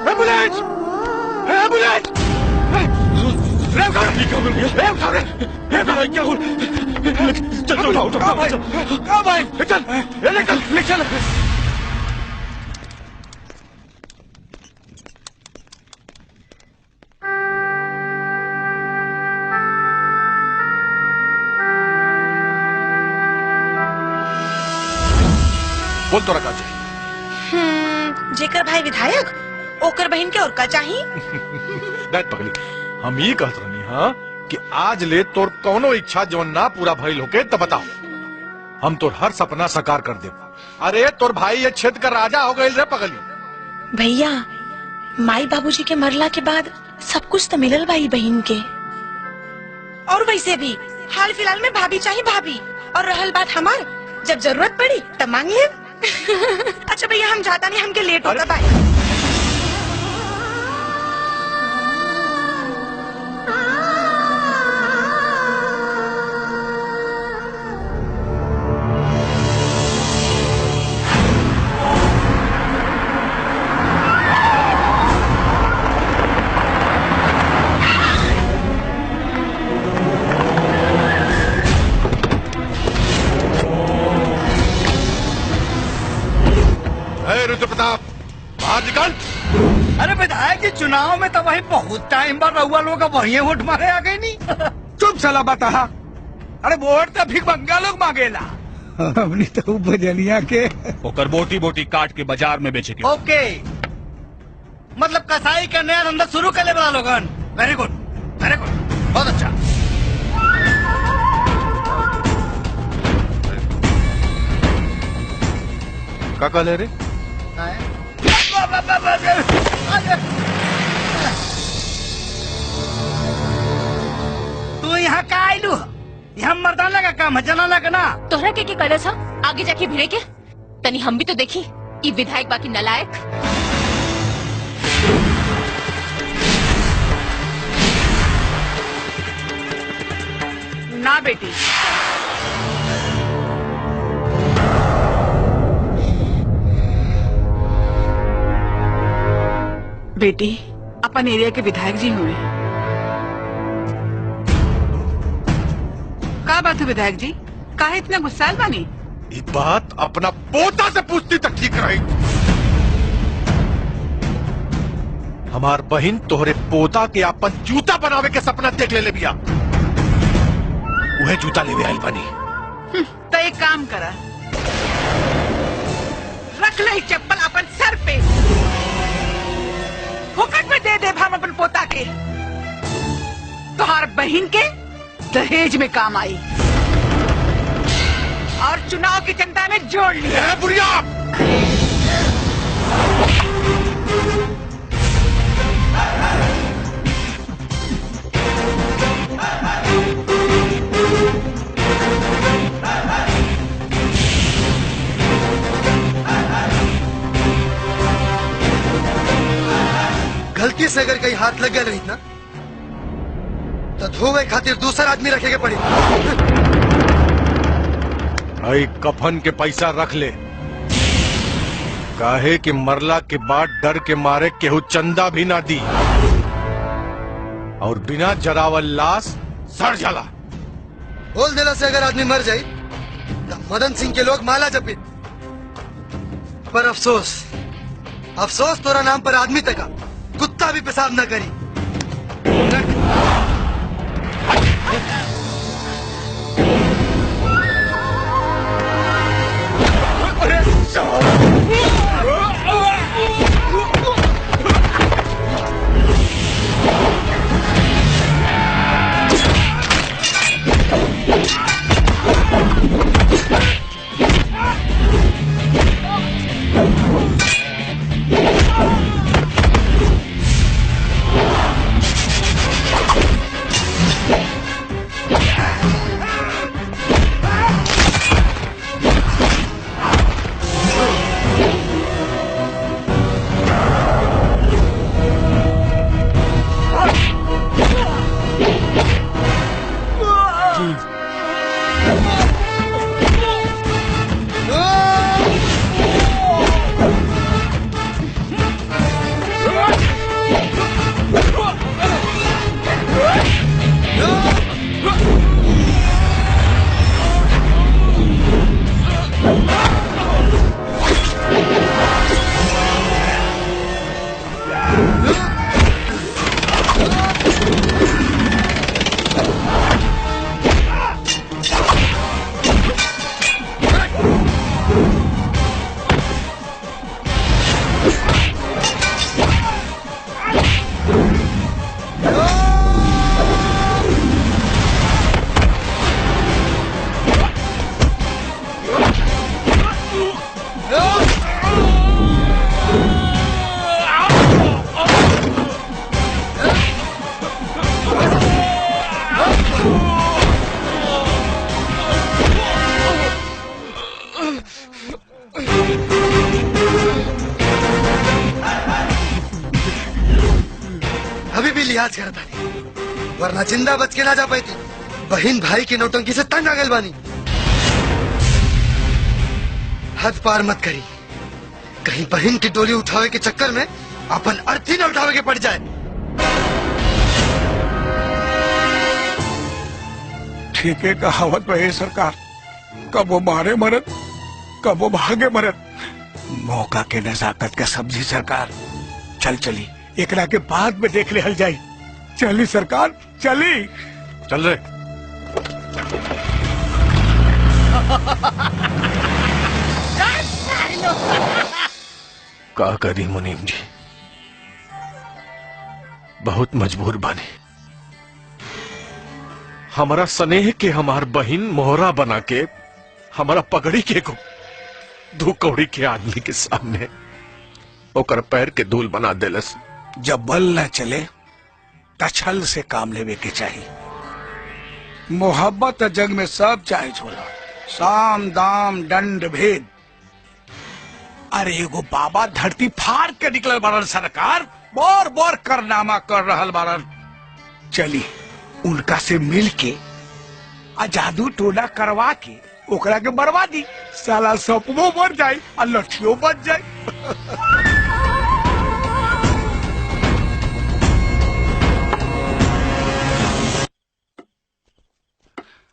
एम्बुलेंस! एम्बुलेंस! क्या हुआ? चल चल उठाओ उठाओ भाई, चल ले चल। बोल तो रखा चाहिए। जेकर भाई विधायक ओकर बहन के और का चाहिए। दैट पगली, हम ये कहत रहनी हाँ कि आज ले तोर कौनो इच्छा जो ना पूरा भइल होके तो बताओ, हम तोर हर सपना साकार कर दे। अरे तोर भाई ये क्षेत्र का राजा हो गए रे पगली। भैया माई बाबूजी के मरला के बाद सब कुछ तो मिलल भाई बहन के, और वैसे भी हाल फिलहाल में भाभी चाहिए भाभी, और रहल बात हमार जब जरूरत पड़ी तब मांग ले। अच्छा भैया हम जाता नहीं, हमके लेट होता। बाय। रुद्र प्रताप बाहर निकल। अरे विधायक के चुनाव में तो वही बहुत टाइम बाद रहुआ लोग वही वोट मारे आ गई नहीं। चुप साला बता। अरे वोट तो फिर बंगा लोग मांगेला, हमने तो बजनिया के ओकर बोटी बोटी काट के बाजार में बेचे के। ओके, मतलब कसाई का नया धंधा शुरू कर ले बड़ा लोगन। वेरी गुड, वेरी गुड, बहुत अच्छा। क्या कह ले रे? तू यहाँ का आयलू? यहाँ मर्दाना का काम है, जनाना का ना। तोहरा के करे सा आगे जाके भिड़े के तनी हम भी तो देखी ये विधायक बाकी नलायक। ना बेटी, बेटी अपन एरिया के विधायक जी हुए। का बात है विधायक जी, काहे इतना गुस्साल बानी? ये बात अपना पोता से पूछती तक ठीक रही। हमार बहन तोहरे पोता के अपन जूता बनावे के सपना देख ले बिया, वह जूता लेवे आई बनी। तो एक काम करा, रख ले चप्पल अपन सर पे, फुकट में दे दे हम अपन पोता के, तोहार बहन के दहेज में काम आई और चुनाव की जनता में जोड़ लिया। बुढ़िया गलती से अगर कहीं हाथ लग गया रही ना तो धोवे खातिर दूसरा आदमी रखेगा पड़ी। आई कफन के पैसा रख ले, काहे कि मरला के बाद डर के मारे केहू चंदा भी ना दी, और बिना जरावल लाश सड़ जाला। बोल देला से अगर आदमी मर जाए तो मदन सिंह के लोग माला जपे, पर अफसोस अफसोस तोरा नाम पर आदमी तक कुत्ता भी पेशाब न करी। लिहाज करता नहीं, वरना जिंदा बच के ना जा पाती। बहन भाई की नौटंकी से तंग आ गई बानी। हद पार मत करी, कहीं बहन की डोली उठावे के चक्कर में अपन अर्थी न उठावे के पड़ जाए। ठीक है कहावत रहे सरकार, कब वो मारे मरद कब वो भागे मरद। मौका के नजाकत का सब्जी सरकार। चल चली एकरा के बाद में देख ले हल जाई। चली सरकार चली। चल रे। का करी मुनीम जी, बहुत मजबूर बने। हमारा स्नेह के हमार बहिन मोहरा बना के हमारा पगड़ी के को दो कौड़ी के आदमी के सामने ओकर पैर के धूल बना देलस। जब बल न चले त छल से काम लेवे के चाहिए। मोहब्बत जग में सब जायज होला, साम दाम दंड भेद। अरे एगो बाबा धरती फाड़ के निकल बारन सरकार, बोर बोर करनामा कर रहल बारन। चली उनका से मिल के आ जादू टोना करवा के ओकरा के बर्बाद दी। साला सपनो मर जाए और लठियों बच जाए।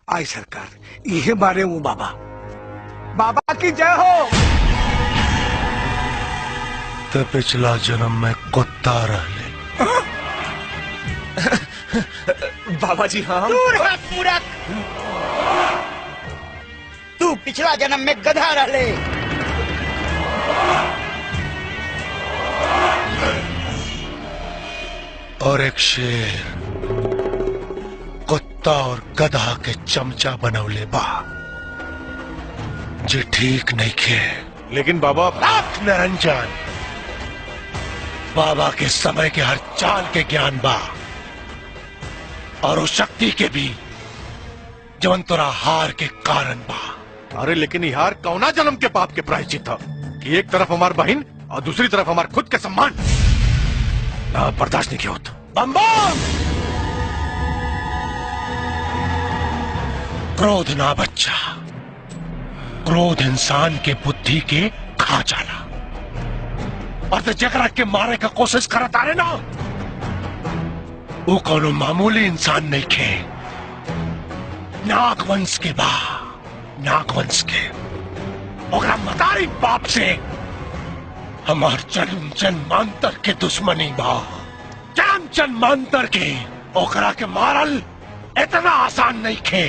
आई सरकार यह बारे वो बाबा, बाबा की जय हो। तो पिछला जन्म में कुत्ता रहले। बाबा जी हाँ। मूर्ख, तू पिछला जन्म में गधा रहले। और एक शेर कुत्ता और गधा के चमचा बनवले बा, जे ठीक नहीं खे। लेकिन बाबा निरंजन, बाबा के समय के हर चाल के ज्ञान बा और उस शक्ति के भी जवन तोरा हार के कारण बा। अरे लेकिन यार कौना जन्म के पाप के प्रायश्चित था कि एक तरफ हमार बहन और दूसरी तरफ हमार खुद के सम्मान ना बर्दाश्त नहीं किया होता। बम बम! क्रोध ना बच्चा, क्रोध इंसान के बुद्धि के खा जाना। और तो जकरा के मारे का कोशिश करत आ रहे ना, वो कोनो मामूली इंसान नहीं खे। नागवंश के बा, नागवंश के। ओकरा मतारी बाप से हमार जन्म जन्मांतर के दुश्मनी बा। जन्म जन्मांतर के ओकरा के मारल इतना आसान नहीं खे,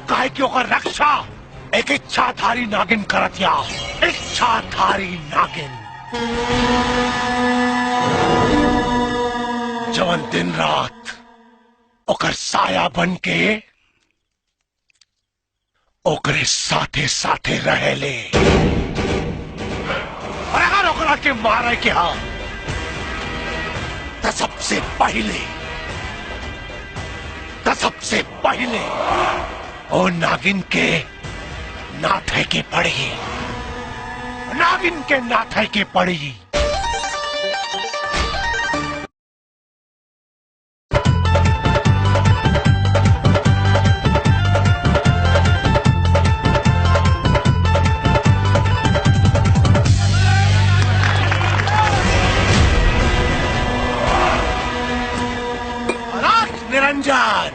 काहे कि ओकर रक्षा एक इच्छाधारी नागिन करत या। इच्छाधारी नागिन जवन दिन रात ओकर साया बन के ओकरे साथे साथे रहेले। और अगर ओकरा के मारे के हा तो सबसे पहले ओ नागिन के नाथे के पड़ी, नागिन के नाथे के पड़ी। निरंजन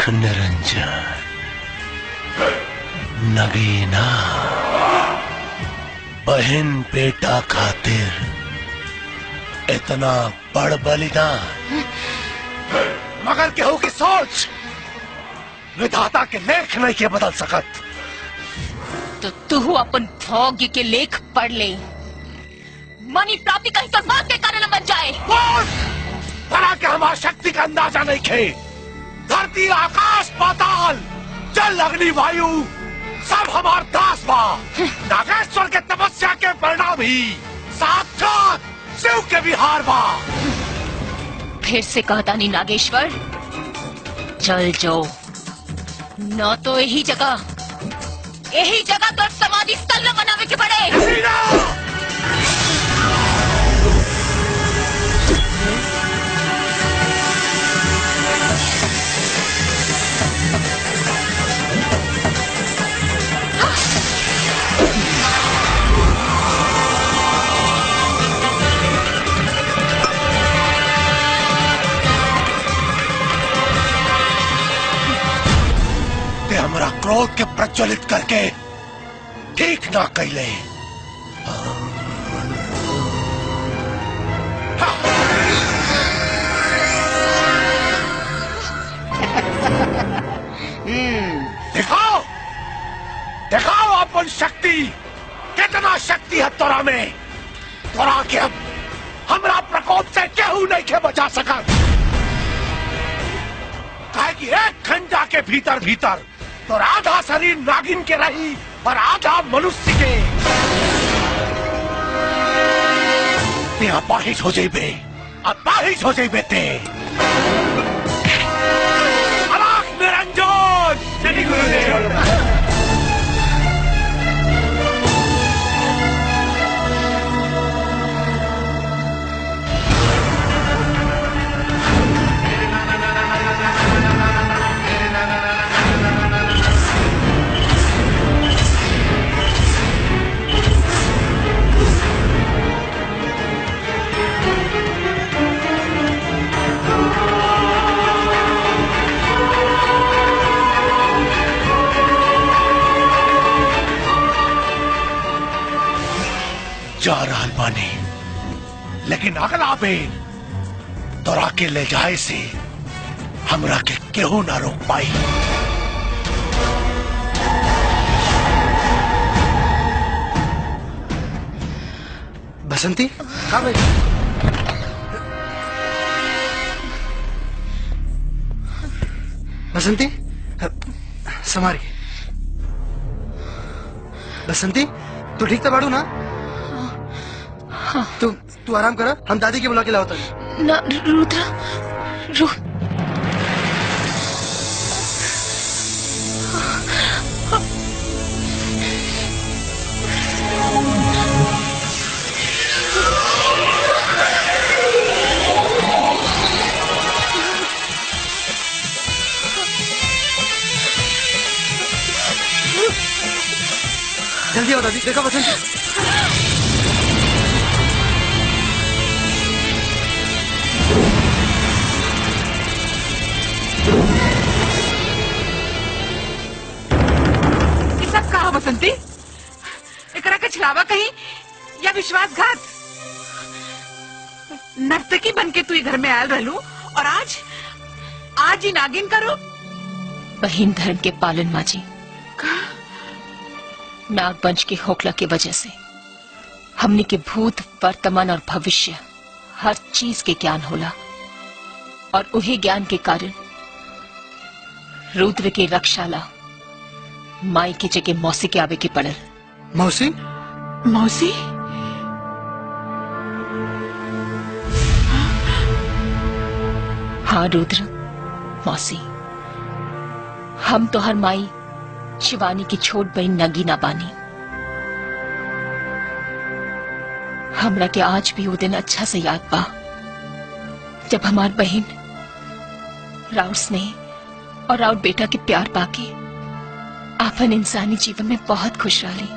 निरंजन, नगीना, बहन बेटा खातिर इतना बड़ बलिदान, मगर केहू की सोच विधाता के लेख नहीं के बदल सकत। तो तू अपन भाग्य के लेख पढ़ ले। मनी प्राप्ति कहीं तो मौत के कारण बन जाए। बड़ा के हमारी शक्ति का अंदाजा नहीं खे। धरती, आकाश, पाताल, जल, अग्नि, वायु सब हमार दास बा। नागेश्वर के तपस्या के परिणाम ही साक्षात शिव के विहार बा। फिर से कहता नहीं नागेश्वर, चल जाओ, न तो यही जगह तो समाधि स्थल न बनावे के पड़े। हमरा क्रोध के प्रज्वलित करके ठीक ना कैले। दिखाओ दिखाओ अपन शक्ति, कितना शक्ति है तोरा में। तोरा के अब हमरा प्रकोप से केहू नहीं के बचा सका। काहे कि एक खंजा के भीतर भीतर तो आधा शरीर नागिन के रही और आधा मनुष्य के। ते अपाहिज हो जाइबे, अपाहिज हो जाइबे ते। अलख निरंजन, श्री गुरुदेव। जा रहल बानी, लेकिन अगला बेर तोरा के ले जाए से हमरा के केहू ना रोक पाई। बसंती कहाँ गई? बसंती संभाल के। बसंती तू ठीक तो बाड़ू ना? तू आराम कर, हम दादी के बुला के लाओ। ना रुद्र, जल्दी आओ दादी, देखो बसंती। बसंती, एकरा के छलावा कहीं या विश्वासघात? नर्तकी बन के तू घर में आयल रहलू और आज ही नागिन करो। बहिन धर्म के पालन माँ जी, नागवंश के होकला के वजह से हमने के भूत, वर्तमान और भविष्य हर चीज के ज्ञान होला, और उही ज्ञान के कारण रुद्र के रक्षाला माई के जगह मौसी के आवे के पड़ल। मौसी? मौसी? हाँ रुद्र, मौसी। हम तो हर माई शिवानी की छोट बहन नगीना बानी। हमरा के आज भी वो दिन अच्छा से याद बा जब हमार बहन राउत स्नेह और राउत बेटा के प्यार पाके आपन इंसानी जीवन में बहुत खुश रही।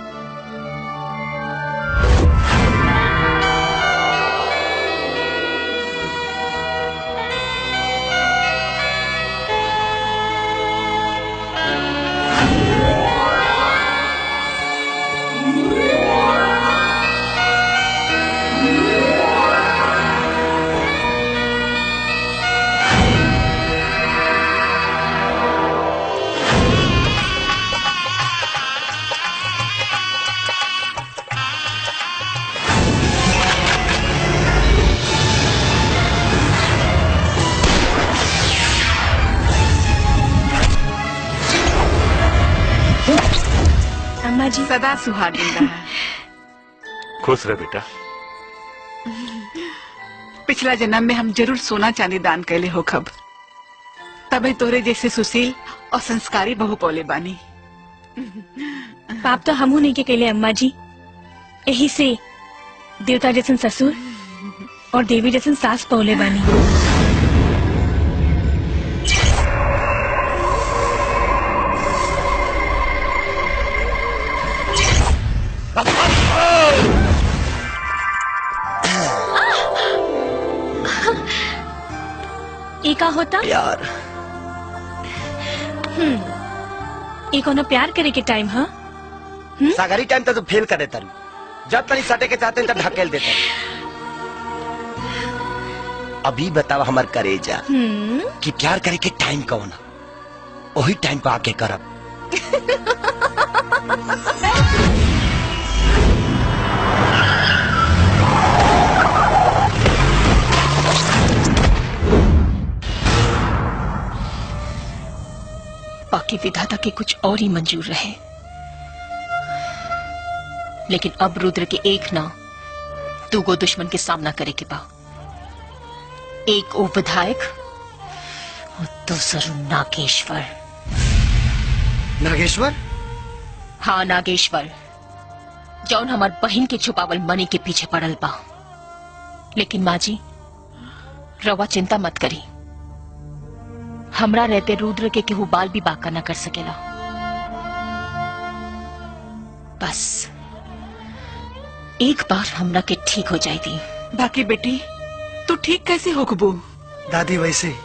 अम्मा जी। सदा सुहागिन रहा। खुश रह बेटा। पिछला जन्म में हम जरूर सोना चांदी दान कैले हो खब, तबे तोरे जैसे सुशील और संस्कारी बहू पौले बानी। पाप तो हमू नहीं के कैले अम्मा जी, यही से देवता जैसन ससुर और देवी जैसन सास पौले बानी। ये का होता प्यार। ये कोनो प्यार करे के टाइम है? सागरी टाइम तो फेल कर देता, जब तनी सटे के चाहते तब ढकेल देता। अभी बताओ हमार करेजा कि प्यार करे के टाइम कौन, वही टाइम पे आके करब। बाकी विधाता के कुछ और ही मंजूर रहे, लेकिन अब रुद्र के एक ना दो गो दुश्मन के सामना करे के बा। एक ओ विधायक और दूसरा नागेश्वर। नागेश्वर? हाँ नागेश्वर, जौन हमार बहन के छुपावल मनी के पीछे पड़ल बा। लेकिन माँ जी रवा चिंता मत करी, हमरा रहते रुद्र के केहू बाल भी बाका न कर सकेला। बस एक बार हमरा के ठीक हो जाई थी। बाकी बेटी तू ठीक कैसे होकबू? दादी वैसे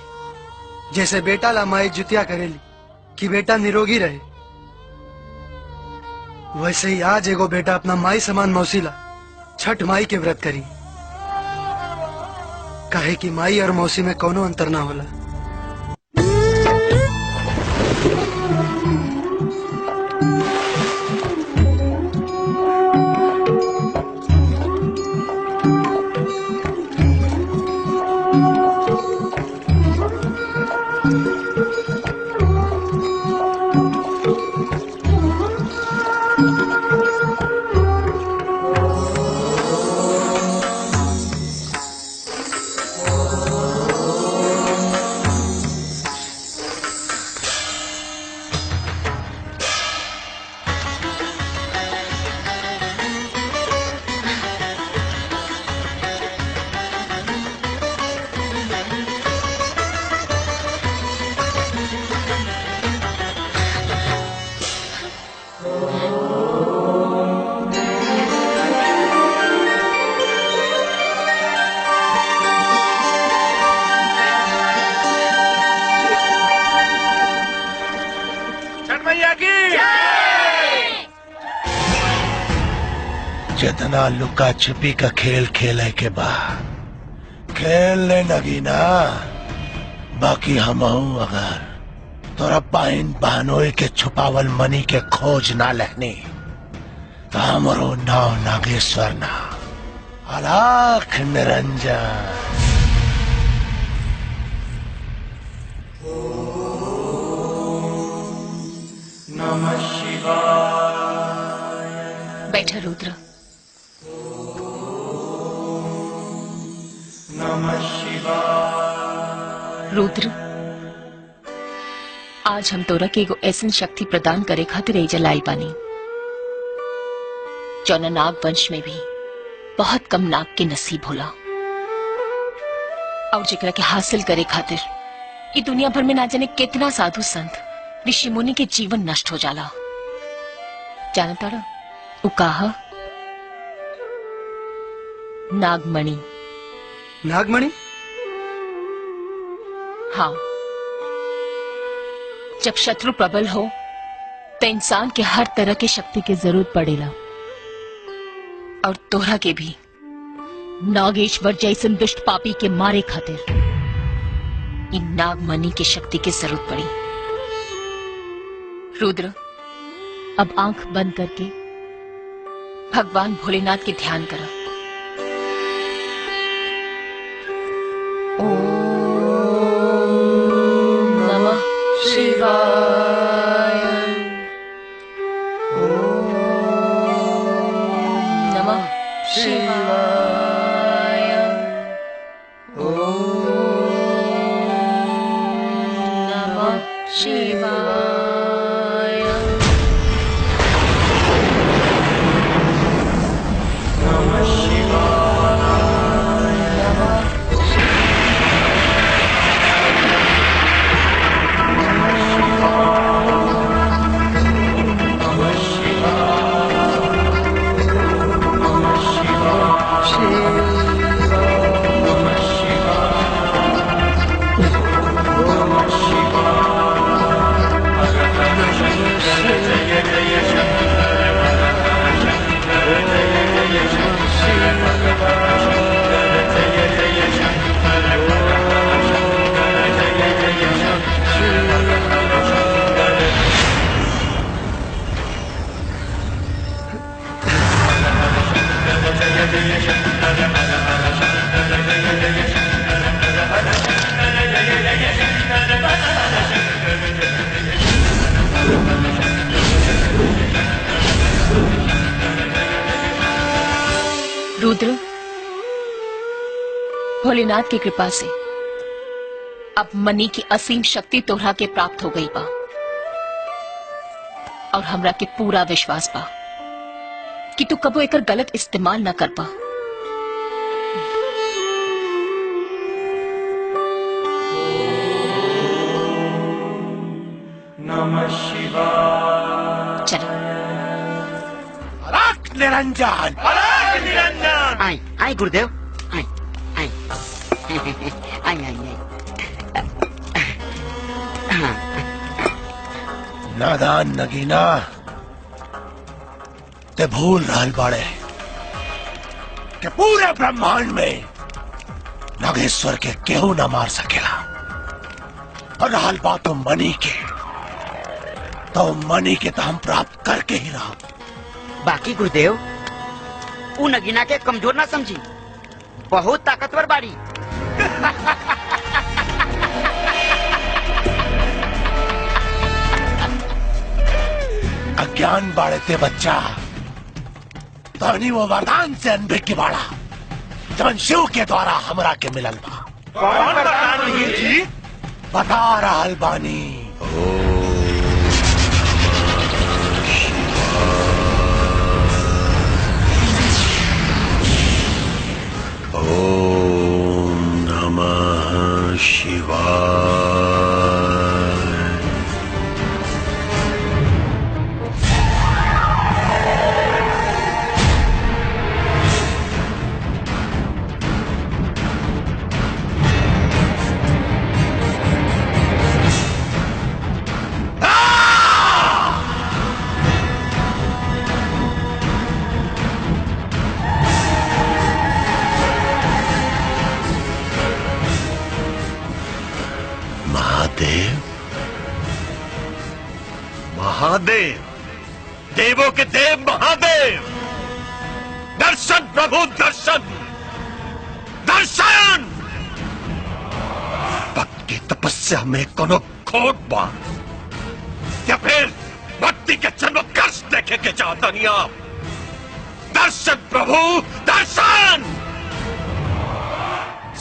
जैसे बेटा ला माई जुतिया करेली कि बेटा निरोगी रहे, वैसे ही आज एगो बेटा अपना माई समान मौसीला छठ माई के व्रत करी, काहे कि माई और मौसी में कोनो अंतर ना होला। जितना लुका छुपी का खेल खेले के बाद खेल ले नगीना, बाकी हम अगर तोरा पाइन बहनोई के छुपावल मनी के खोज ना लेनी तो हमरो नाव नागेश्वर ना अलाख निरंजन। नमः शिवाय। बैठा रुद्र। नमः शिवाय। रुद्र, आज हम तोरा के एगो ऐसन शक्ति प्रदान करे खातिर एजा लाइल बानी जौना नाग वंश में भी बहुत कम नाग के नसीब होला, और जेकरा के हासिल करे खातिर ये दुनिया भर में ना जाने कितना साधु संत ऋषि मुनि के जीवन नष्ट हो जाला। जाना तारा उ काहा? नागमणि। नागमणि? हाँ, जब शत्रु प्रबल हो तो इंसान के हर तरह की शक्ति की जरूरत पड़ेला, और तोहरा के भी नागेश्वर जैसन दुष्ट पापी के मारे खातिर इन नागमणि की शक्ति की जरूरत पड़ी। रुद्र, अब आंख बंद करके भगवान भोलेनाथ के ध्यान करो। ओम नमः शिवाय। ओम भोलेनाथ की कृपा से अब मनी की असीम शक्ति तोहरा के प्राप्त हो गई बा और हमरा के पूरा विश्वास बा कि तू कबो एकर गलत इस्तेमाल न कर पा। नमः शिवाय। चलो अलग निरंजन, अलग निरंजन। आई आई गुरुदेव, आई आई आई आई आई। हाँ। नादान नगीना, ते भूल रहल बाड़े कि पूरे ब्रह्मांड में नागेश्वर के केहू न मार सकेला। और रहल बात मणि के, तो मणि के तो हम प्राप्त करके ही रहा। बाकी गुरुदेव उ नगीना के कमजोर ना समझी, बहुत ताकतवर बाड़ी। अज्ञान बाड़े ते बच्चा, तो वो वरदान से अनभिज्ञ की बाड़ा जवन शिव के द्वारा हमरा के मिलल बा। कौन वरदान जी? बता रहल बानी। ओम नमः शिवाय। महादेव, महादेव, देवों के देव महादेव, दर्शन प्रभु दर्शन, दर्शन। भक्त की तपस्या में कोनो खोट बा या फिर भक्ति के जन्म कर्ष देखे के चाहता नहीं आप? दर्शन प्रभु दर्शन।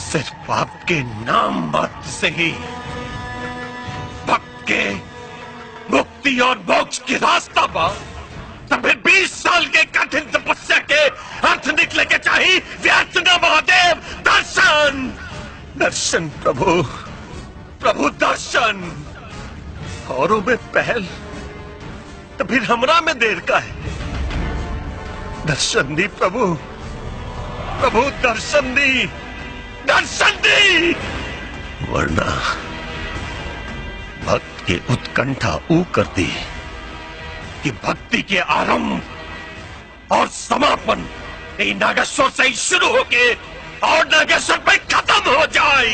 सिर्फ आपके नाम मात्र से ही भक्त के मुक्ति और मोक्ष की रास्ता पा, तब फिर 20 साल के कठिन तपस्या के अर्थ निकले के चाहिए व्यर्थ न। महादेव दर्शन, दर्शन प्रभु, प्रभु दर्शन। औरों में पहल तो फिर हमरा में देर का है। दर्शन दी प्रभु, प्रभु दर्शन दी, दर्शन दी, वरना भक्त के उत्कंठा ऊ कर दी कि भक्ति के आरंभ और समापन नागेश्वर से ही शुरू होके और नागेश्वर पे खत्म हो जाए।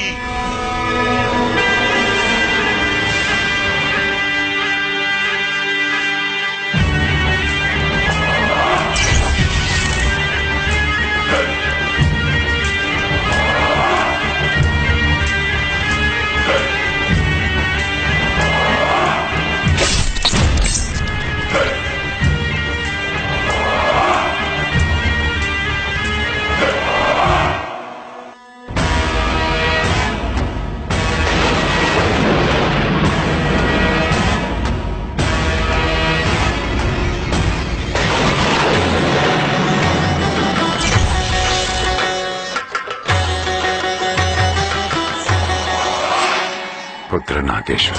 पुत्र नागेश्वर,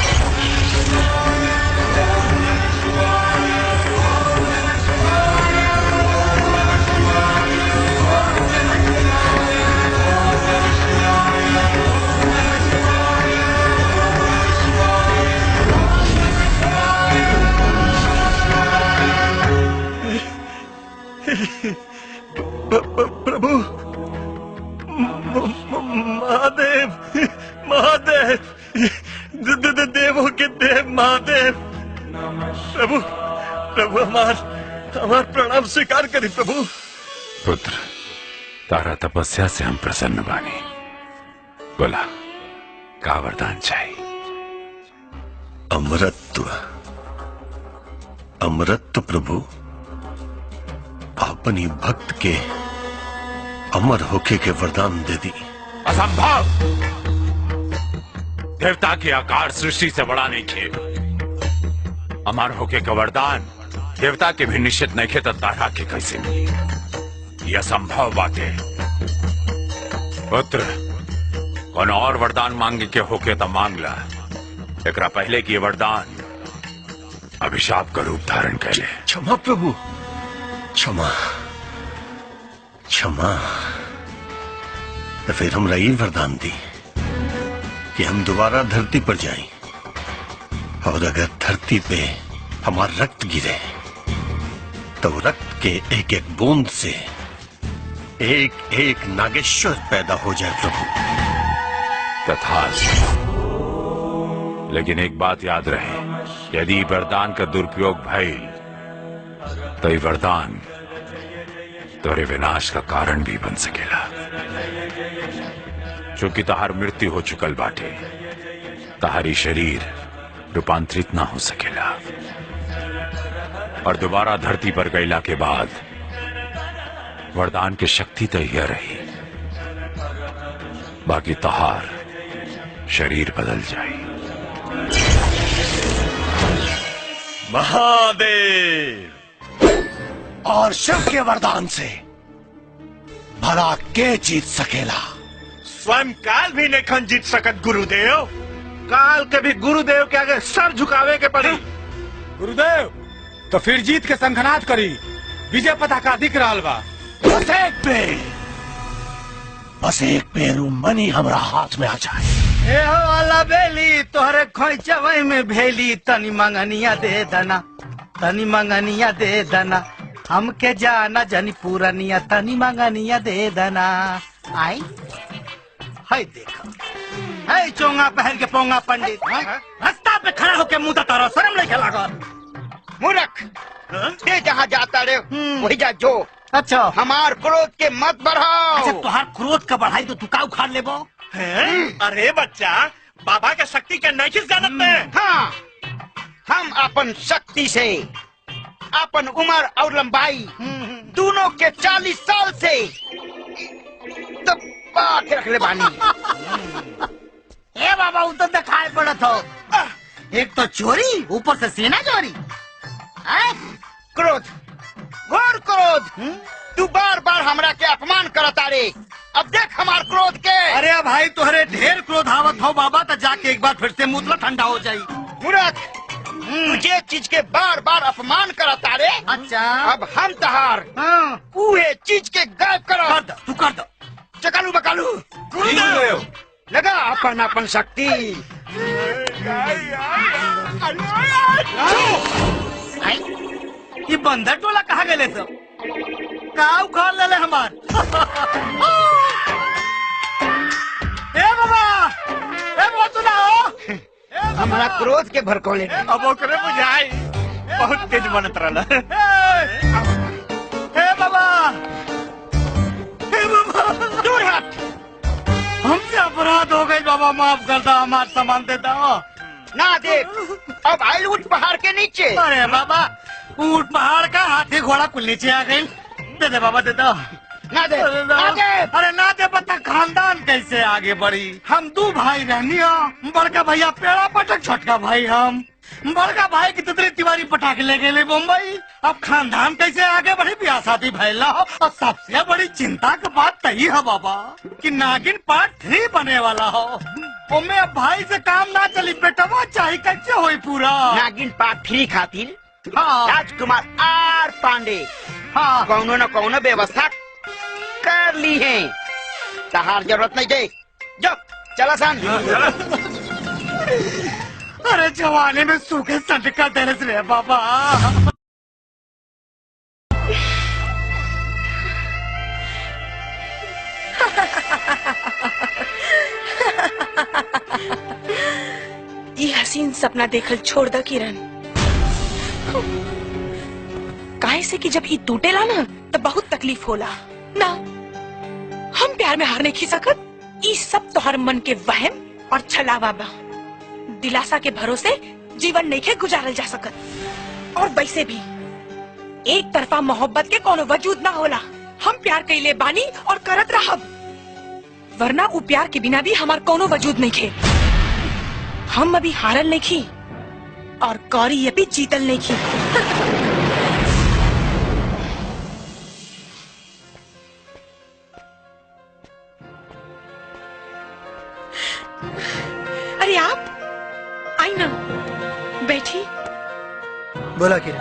प्रभु महादेव, महादेव, देवों के देव महादेव, प्रभु, प्रभु हमार प्रणाम स्वीकार करी प्रभु। पुत्र, तारा तपस्या से हम प्रसन्न बानी। बोला, का वरदान चाहिए? अमरत्व, अमरत्व प्रभु। अपनी भक्त के अमर होके के वरदान दे दी। असंभव। देवता के आकार सृष्टि से बड़ा नहीं खे। अमर होके का वरदान देवता के भी निश्चित नहीं खे तो तारा के कैसे मिली? यह असंभव बात है। पुत्र कौन और वरदान मांगे के होके तो मांग ला। एकरा पहले की वरदान अभिशाप का रूप धारण कर ले। क्षमा प्रभु, क्षमा क्षमा। तो फिर हमरा ये वरदान दी कि हम दोबारा धरती पर जाएं, और अगर धरती पे हमारा रक्त गिरे तो रक्त के एक एक बूंद से एक एक नागेश्वर पैदा हो जाए प्रभु। तथास्तु। लेकिन एक बात याद रहे, यदि वरदान का दुरुपयोग भइल तो ये वरदान तोरे विनाश का कारण भी बन सकेला। चूंकि तहार मृत्यु हो चुकल बाटे, तहारी शरीर रूपांतरित ना हो सकेला, और दोबारा धरती पर गईला के बाद वरदान की शक्ति तो यह रही, बाकी तहार शरीर बदल जाए। महादेव और शिव के वरदान से भला के जीत सकेला? स्वयं काल भी नहीं जीत सकत गुरुदेव। काल के भी गुरुदेव के आगे सर झुकावे के पड़ी। गुरुदेव तो फिर जीत के संखनाद करी, विजय पताका दिख रहा बा। बस एक पेड़ मनी हमरा हाथ में आ जाए। ए हो वाला बेली तोहरे खोइचवई में भेली, तनी मंगनिया दे दना, तनी मंगनिया दे दना, हमके जाना जनी पूरनिया, तनी मंगनिया दे दना। आई हाय देखो, हाय चोंगा पहन के पोंगा पंडित रास्ता पे खड़ा होके मुंह तारा, शर्म नहीं लागल? मूर्ख, ते जहाँ जाता रे वही जा जो। अच्छा हमार क्रोध के मत बढ़ाओ। अच्छा तुहार क्रोध का बढ़ाई तो तू का उखाड़ लेबो? अरे बच्चा, बाबा के शक्ति के नहीं जानत में। हाँ, हम अपन शक्ति से अपन उम्र और लंबाई दोनों के 40 साल से दबा के रख ले बानी। ए बाबा वो तो दिखाई पड़त हो, एक तो चोरी ऊपर से सेना चोरी। क्रोध, घोर क्रोध। तू बार बार हमरा के अपमान करता रे। अब देख हमार क्रोध के। अरे भाई तुहरे ढेर क्रोध आवत हो बाबा, तो जाके एक बार फिर से मुतला ठंडा हो जाई। मूर्ख, तुझे चीज के बार बार अपमान करता रे। अच्छा अब हम तहार पूरे चीज के गायब करो। तू कर दो। चकालू बकालू गुरुदेव, लगा अपन अपन शक्ति। ये बंदर टोला कहाँ गए सब? का उखाड़ ले हमार? ए बाबा सुनाओ। हमारा क्रोध के भड़कोले। अब ओकरे बुझाई बहुत तेज बनत रहला। हे बाबा, दूर हट। हमसे अपराध हो गई बाबा, माफ कर दो, हमारा सामान दे दो। ना दे, अब आइल ऊंट पहाड़ के नीचे। अरे बाबा, ऊंट पहाड़ का, हाथी घोड़ा कुल नीचे आ गई। दे दे बाबा, दे दो। ना दे, ना दे। अरे ना दे, बता खानदान कैसे आगे बढ़ी? हम 2 भाई रहनी हो, बड़का भैया पेड़ा पटक, छोटका भाई हम। बड़का भाई की तितली तिवारी पटाख ले गए मुंबई। अब खानदान कैसे आगे बढ़ी? ब्याह शादी भैला हो, और सबसे बड़ी चिंता की बात तही है बाबा कि नागिन पार्ट 3 बने वाला हो। ओमे अब भाई से काम ना चली, बेटवा चाहिए कैसे होई पूरा? नागिन पार्ट 3 खातिर हाँ। राजकुमार आर पांडे हाँ। कौनो न कौनो व्यवस्था कर ली है। तहार जरूरत नहीं दे, जो चला सन। अरे जवानी में सूखे संटका दरस रे बाबा। ये हसीन सपना देखल छोड़ द किरण। काहे से कि जब ये टूटेला ना तो बहुत तकलीफ होला ना। हम प्यार में हार नहीं खी सकत। ये सब तोहर मन के वहम और छलावा बा। दिलासा के भरोसे जीवन नहीं के गुजारल जा सकत। और वैसे भी एक तरफा मोहब्बत के कोनो वजूद ना होला। हम प्यार कइले बानी और करत रहब। वरना उ प्यार के बिना भी हमार कोनो वजूद नहीं खे। हम अभी हारल नहीं खी और गौरी अभी जीतल नहीं खी। अरे आप आई ना, बैठी। बोला किरण,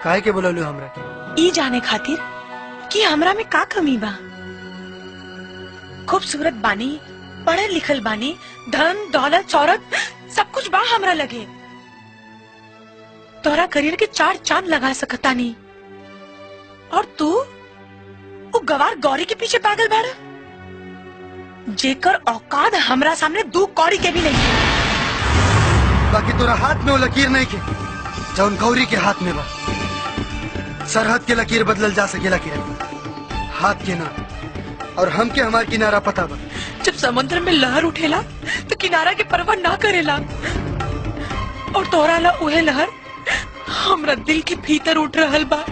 काहे के बोललू हमरा के? ई जाने खातिर कि हमरा में का कमी बा। खूबसूरत बानी, पढ़ल लिखल बानी, धन दौलत शौहरत सब कुछ बा हमरा लगे। तोरा करियर के 4 चांद लगा सकता नहीं, और तू वो गवार गौरी के पीछे पागल बाड़ा, जेकर औकात हमरा सामने 2 कौड़ी के भी नहीं है। बाकी तोरा हाथ में वो लकीर नहीं के जौन गौरी के हाथ में बा। सरहद के लकीर बदलल जा सकेला किरण, हाथ के ना। और हम के हमार किनारा पता बा। जब समुद्र में लहर उठेला तो किनारा के परवाह ना करेला, और तोरा ला उहे लहर हमरा दिल के भीतर उठ रहल बा,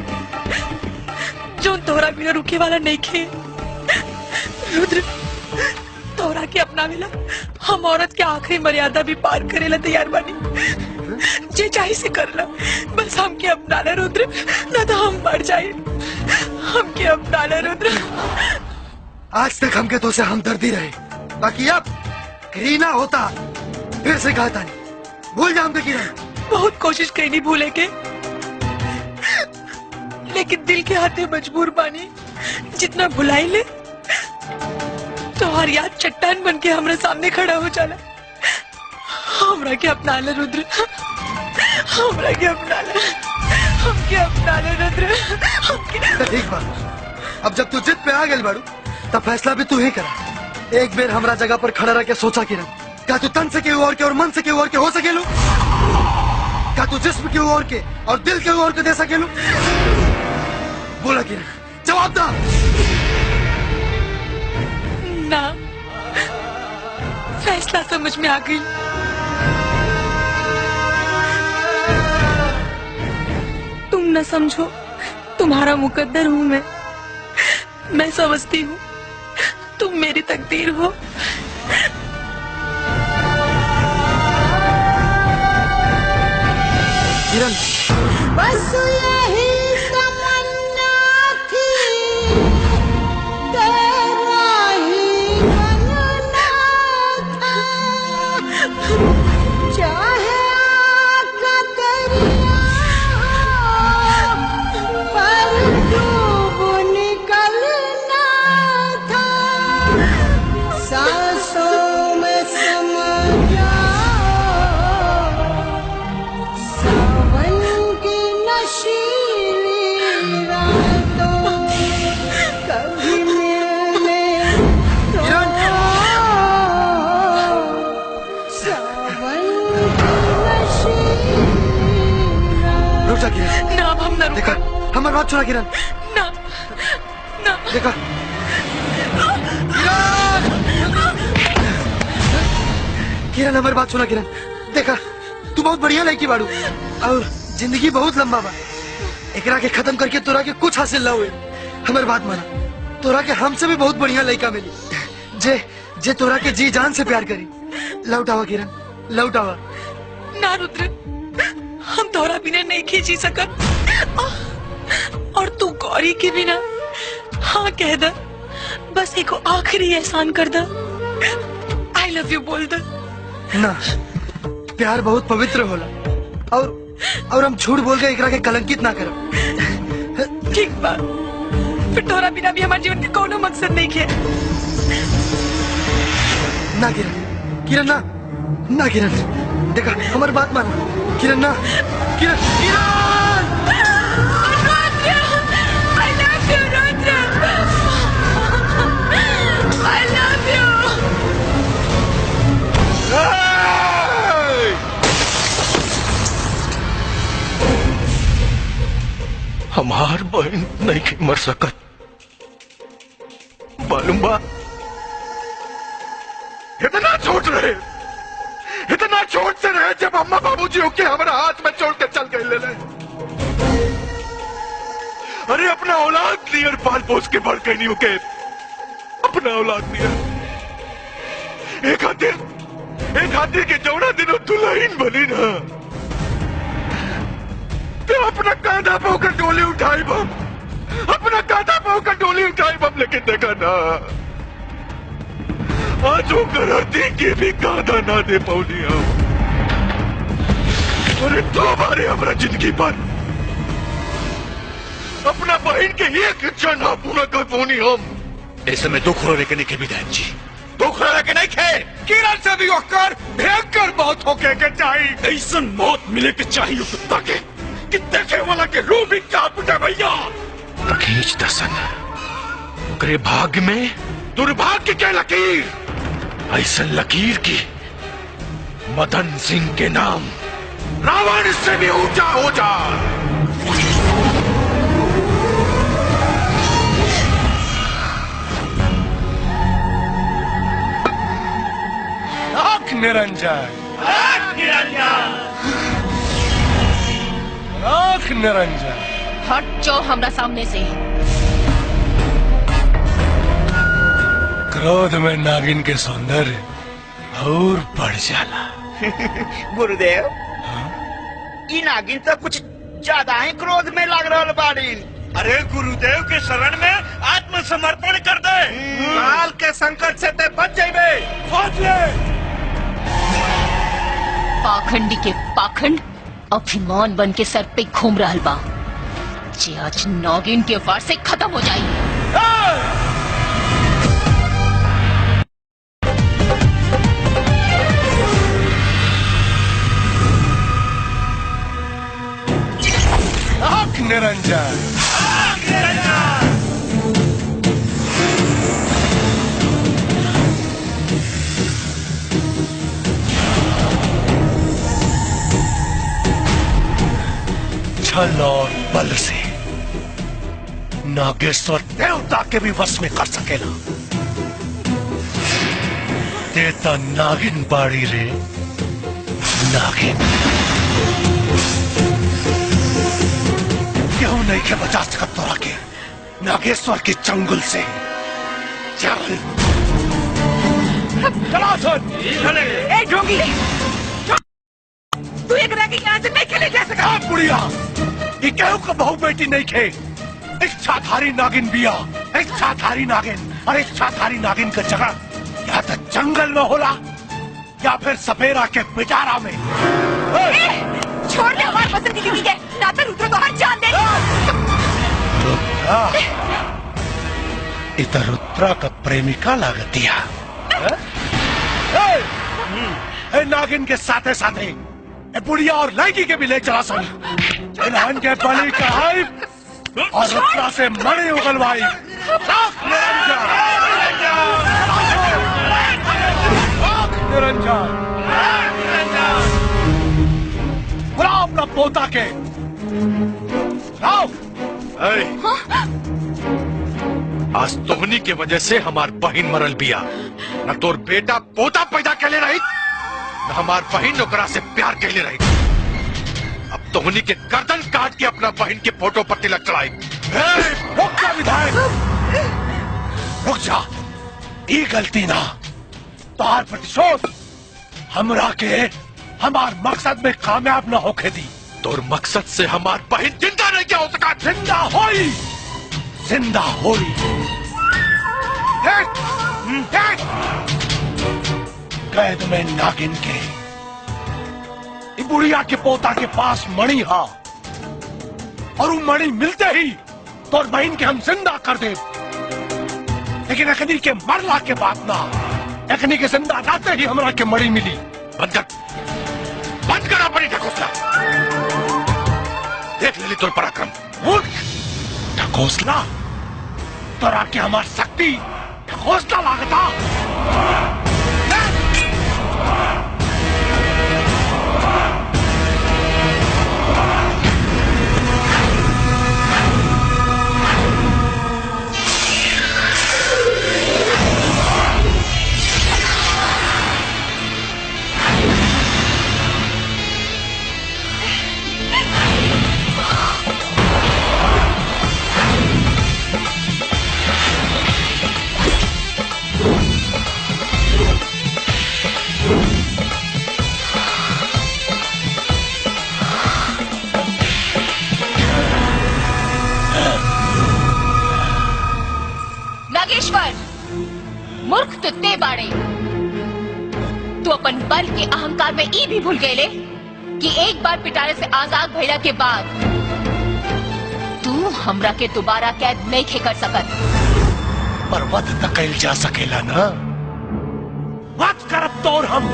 जो तोरा बिना रुके वाला नहीं खे। रुद्र, तोरा के अपनावेला हम औरत के आखिरी मर्यादा भी पार करेला तैयार बानी। जे चाहे से करला, बस हमके अपना ले रुद्र, ना तो हम मर जाए। हमके अपना ले रुद्र। आज तक हमके तो से हमदर्दी रहे, बाकी अब घृणा होता। फिर से कहता नहीं, भूल जा हमके किरण। बहुत कोशिश करी भूले के, लेकिन दिल के हाथे मजबूर बानी। जितना भुलाई ले तो हर याद चट्टान बन के हमारे सामने खड़ा हो जाला। हमरा के अपना ले रुद्र, हमरा के अपना ले, हमके अपना ले रुद्र। ठीक बात, अब जब तू जिद पे आ गई बाड़ू तब फैसला भी तू ही करा। एक बेर हमरा जगह पर खड़ा रह के सोचा किरण, क्या तू तन से केहू और के और मन से केहू और के हो सकेलू? क्या तू जिस्म केहू और के और दिल केहू और के दे सकेलू? बोला किरण, जवाब दा। ना, फैसला समझ में आ गई। तुम न समझो, तुम्हारा मुकद्दर हूँ मैं समझती हूँ तुम मेरी तकदीर हो। किरण, बस यही तमन्ना थी, तेरा ही बनना था। चाहे आका दरिया पर डूब निकलना था। सांसों में समा किरण, ना अब हम ना देखा, हमारी बात सुना किरण। ना ना देखा किरण, हमारी बात सुना किरण। देखा, तू बहुत बढ़िया लड़की बाड़ू और जिंदगी बहुत लंबा बा। एकरा के खत्म करके तोरा के कुछ हासिल ना हुए। हमारी बात माना, तोरा के हमसे भी बहुत बढ़िया लड़का मिली जे जे तोरा के जी जान से प्यार करी। लौट आवा किरण, लौट आवा। ना रुद्र, हम तोरा बिना नहीं खींची सकत, और तू गौरी के बिना हाँ कह दे। बस एक आखिरी एहसान कर दे, आई लव यू बोल दे। ना, प्यार बहुत पवित्र होला और हम झूठ बोल के एकरा के कलंकित ना करब। ठीक बात, फिर तोरा बिना भी हमारे जीवन के कोनो मकसद नहीं है। ना किरण, किरण ना, ना किरण, देखा हमारी बात माना किरण। ना किरण, किरण! I love you, Rudra! I love you! हमार बहन नहीं मर सकत, मालूम बा? इतना छोट रहे, इतना छोट से रहे जब अम्मा बाबूजी होके हमारा हाथ में छोड़ के चल गए ले ले। अरे अपना औलाद नियर पाल पोस के बढ़ के नहीं होके, अपना औलाद नियर एक खातिर के जौना दिनों दुल्हन बनी ना तो अपना कांधा पे होकर डोली उठाई बम, अपना कांधा पे होकर डोली उठाई बम, लेकिन देखा ना आज वो करती के भी कांधा ना दे पौनी हम। अरे तो हमारे हमारा जिंदगी पर अपना बहन के एक इच्छा ना पूरा कर पौनी हम। ऐसे में दुख रो के नहीं के विधायक जी, दुख रो के नहीं खे किरण से भी होकर भयंकर मौत होके के चाहिए। ऐसा मौत मिले के चाहिए कुत्ता के कि देखे वाला के रूह भी कांप उठे भैया। खींच दसन करे भाग्य में दुर्भाग्य के लकीर, ऐसा लकीर की मदन सिंह के नाम रावण से भी ऊंचा हो जा। आंख निरंजन, आंख निरंजन, आंख निरंजन। हट जाओ हमरा सामने से। क्रोध में नागिन के सौंदर्य और बढ़ जाला। गुरुदेव, ई नागिन तो कुछ ज्यादा ही क्रोध में लग रहा बाड़ी। अरे गुरुदेव के शरण में आत्मसमर्पण कर दे, काल के संकट से ते बच जाइबे। सोच ले। पाखंडी के पाखंड अभिमान बन के सर पे घूम रहा बा, जे आज नागिन के वार से खत्म हो जाए। आंख निरंजन, आंख निरंजन। छल और बल से नागेश्वर देवता के भी वश में कर सकेला। देता नागिन बाड़ी रे नागिन, क्यों नहीं के बचा सकत तोरा के नागेश्वर के चंगुल से। चल चला सुन। ए ढोंगी, तू एक रह के यहाँ से नहीं खेले जा सका। बुढ़िया, ये केहू का बहू बेटी नहीं खे, इच्छाधारी नागिन बिया, इच्छाधारी नागिन। और इच्छाधारी नागिन का जगह या तो जंगल में होला या फिर सपेरा के पिटारा में। छोड़ दे हमारे पसंद की बीवी है, ना तो रुद्र को हर जान दे। इधर रुद्रा का प्रेमिका लागतिया। नागिन के साथे साथे बुढ़िया और लड़की के भी ले चला सन। इन्हान के बलि कहाई और रुद्रा से मणि उगलवाई। निरंजन, बुलाओ अपना पोता के। आज तोहनी के वजह से हमार बहन मरल बिया, न तोर बेटा पोता पैदा कैले रही, न हमार बहन ओकरा से प्यार कैले रही। अब तोहनी के गर्दन काट के अपना बहन के फोटो पर तिलक चढ़ाई। रुक जा विधायक, रुक जा। ये गलती ना तोहार प्रतिशोध हमरा के हमार मकसद में कामयाब न होके दी। तोर मकसद से हमार बहन जिंदा नहीं क्या हो सका? जिंदा होई, जिंदा होई। कैद में नागिन के बुढ़िया के पोता के पास मणि हा, और वो मणि मिलते ही तोर बहन के हम जिंदा कर दे। लेकिन अखनी के मरला के बाद ना, अखनी के जिंदा रहते ही हमरा के मणि मिली। बंद कर अपनी ढकोसला। देख ले तोर पराक्रम। ढकोसला तोरा के हमार शक्ति ढकोसला लागता। अपन बल के अहंकार में ई भी भूल गए कि एक बार पिटारे से आजाद भइला के बाद तू हमरा के दोबारा कैद नहीं खे कर सकत। पर वध न कैल जा सकेला ना, वध करब तोर हम।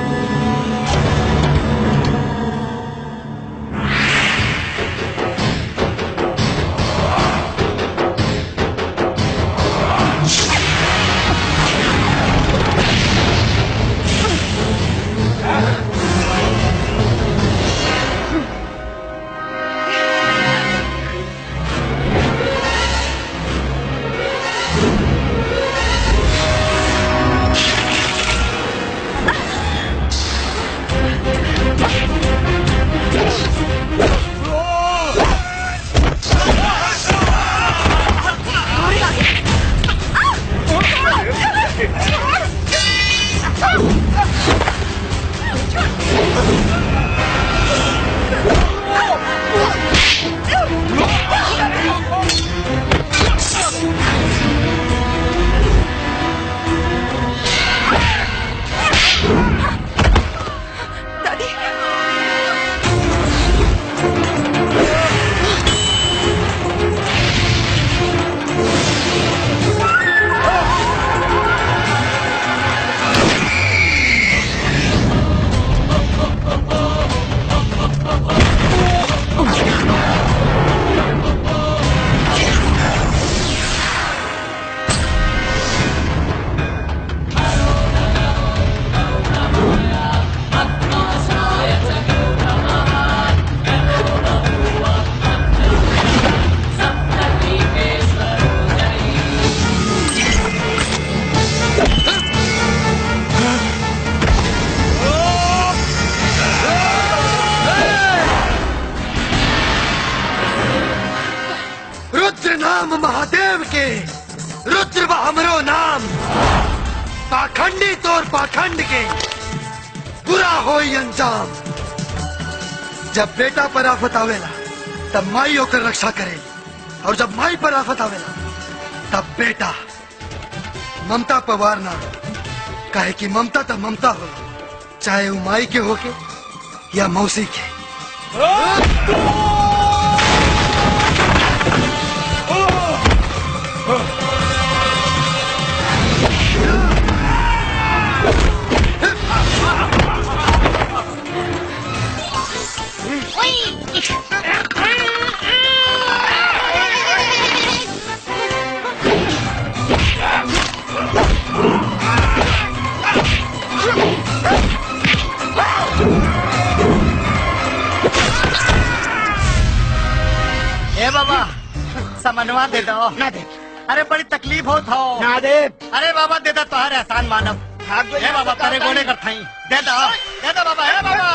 महादेव के रुद्र बा हमरो नाम, पाखंडी तोर पाखंड के बुरा होई अंजाम। जब बेटा पर आफत आवेला तब माई होकर रक्षा करे, और जब माई पर आफत आवेला तब बेटा ममता पवार ना, काहे कि ममता तो ममता हो, चाहे वो माई के होके या मौसी के। बाबा समनवा दे दो। ना दे। अरे बड़ी तकलीफ हो था। ना दे। अरे बाबा दे दो, तुम्हारे एहसान मानव। हे बाबा तारे गोने कर थाई दे दो, दे दो बाबा। हे बाबा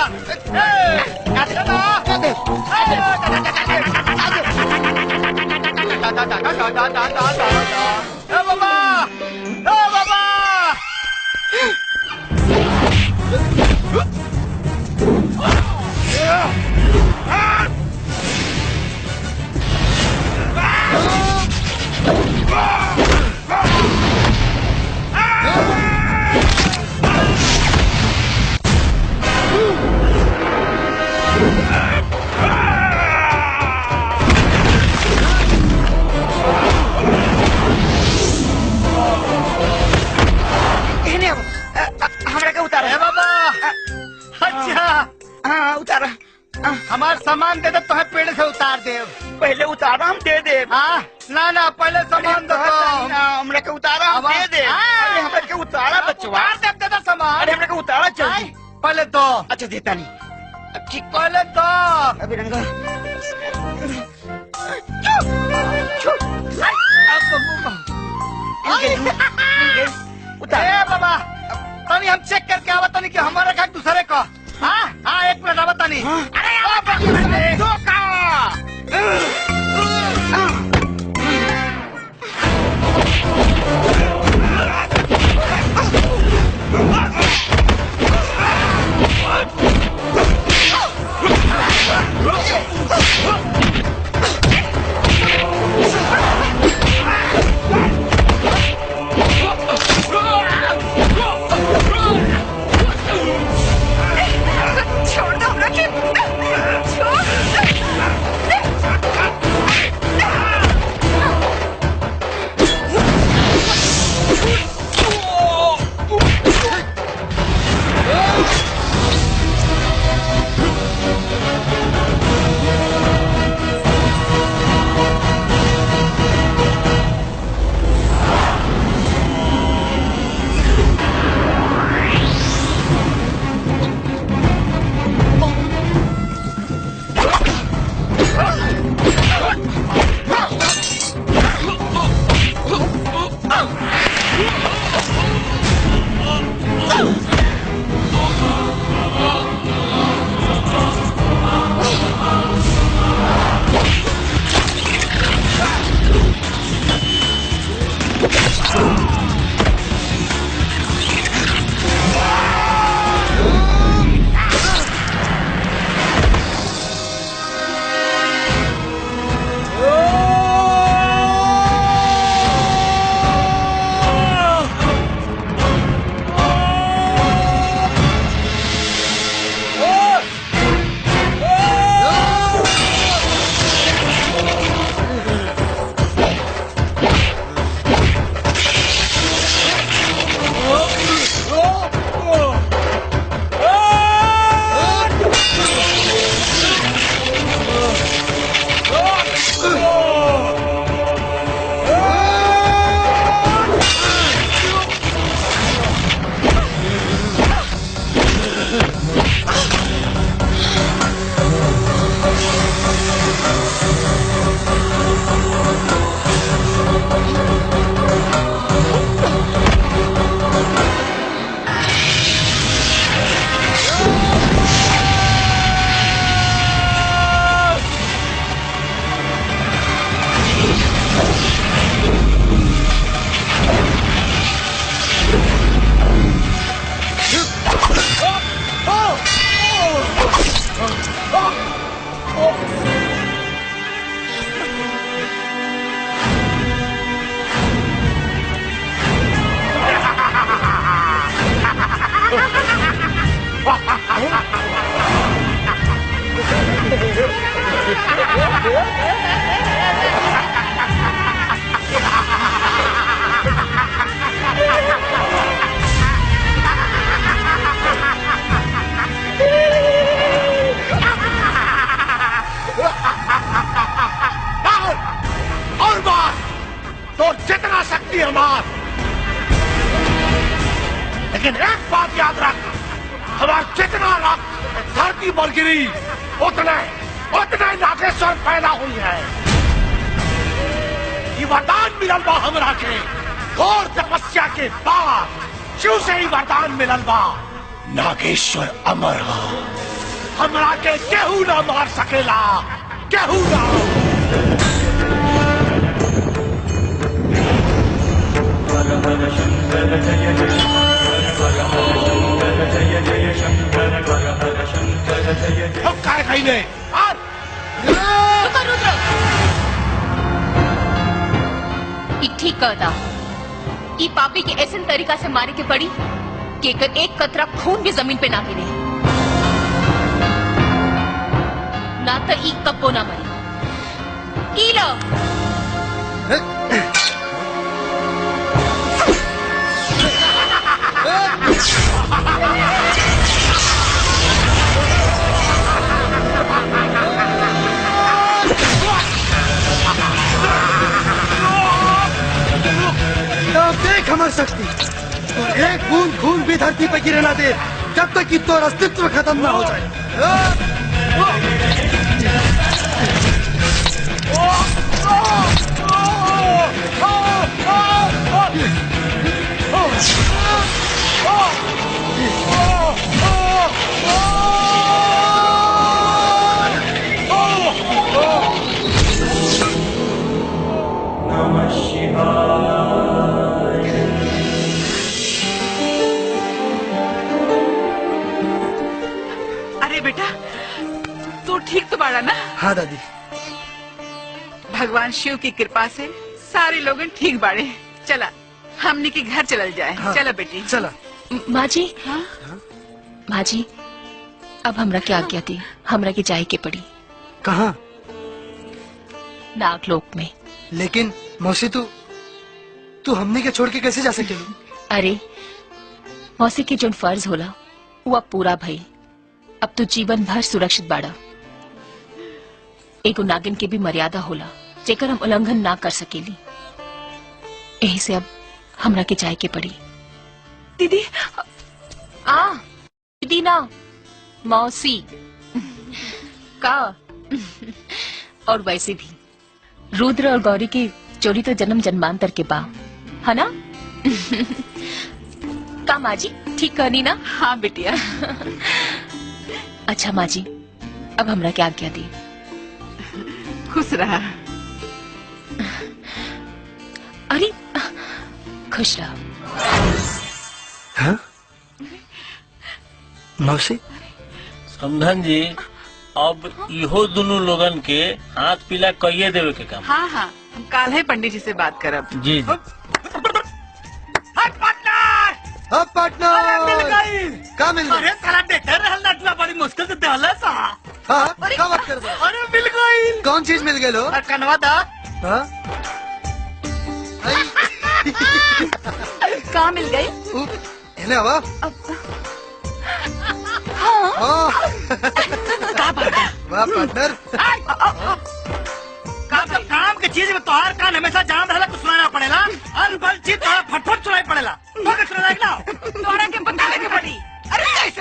उतारा। हमार सामान दे दो, तुम्हें पेड़ से उतार दे। पहले उतारा हम दे दे। हाँ ना ना पहले सामान दो। हमने के उतारा हम दे दे। अरे हमने के उतारा बचवा। दे दो सामान। अरे हमने के उतारा चल। पहले दो। अच्छा देता नहीं। ठीक पहले दो। अभी रंगा। उतार। बाबा तनी हम चेक करके आवा, तनी कि हमारा का दूसरे का। हाँ हाँ 1 मिनट आवा तनी। अरे धोखा। याद रख, हमारा जितना रक्त धरती पर गिरी उतने नागेश्वर पैदा हुई है। ये वरदान मिलल बा हमरा के, घोर तपस्या के बाद शिव से ही वरदान मिलल बा। नागेश्वर अमर हो, हमरा के केहू ना मार सकेला, केहू ना। काय कहीं ने ठीक कहता ई पापी के ऐसे तरीका से मारे के पड़ी कि एक कतरा खून भी जमीन पे ना गिरे, ना तो ई कब्बो ना मरे। ई लो देख हमारी शक्ति, एक बूंद खून भी धरती पे गिरे ना दे जब तक कि तोर अस्तित्व खत्म ना हो जाए। अरे बेटा, तू ठीक तो बाड़ा ना? हाँ दादी। भगवान शिव की कृपा से सारे लोग ठीक बाड़े। चला हमने के घर चलल जाए। हाँ, चला बेटी चला। माँ जी, हाँ? माँ जी, अब हमरा क्या आज्ञा दी, हमरा की जाए के पड़ी। कहाँ? नागलोक में। लेकिन मौसी तू हमने के छोड़ के कैसे जा सकेलू? अरे मौसी के जो फर्ज होला वो अब पूरा भई। अब तो जीवन भर सुरक्षित बाड़ा। एगो नागिन के भी मर्यादा होला जेकर हम उल्लंघन ना कर सकेली। यही से अब हमरा के जाए के पड़ी। दीदी दीदी ना, मौसी का। और वैसे भी रुद्र और गौरी की जोड़ी तो जन्म जन्मांतर के बा, है ना? का माँ जी ठीक करनी ना? हाँ बिटिया। अच्छा माँ जी, अब हमरा क्या आज्ञा दी। खुश रहा। अरे खुश रहा। हाँ? मौसी समधन जी, अब इहो दोनों लोगन के हाथ पीला कहिए देवे के काम। हाँ हाँ, हम काल है पंडित जी से बात करब। जी जी। अब पार्टनर मिल गई। का मिल गई? अरे साला देते रहल नटला बड़ी मुश्किल से देहला सा। हाँ, क्या बात कर रहे हो? अरे मिल गई। कौन चीज मिल गई लो? और कनवा दा। हाँ? कहाँ मिल गई? इन्हें हवा? हाँ। का बात है? वाह पार्टनर। काम के चीज में तोहार कान हमेशा जाम रहला कुछ सुनाना पड़ेला। अनबल चीज तोरा फटफट सुनाई पड़ेला। तो के सुनाई ना? तोरा के बताने के पड़ी। अरे कैसे?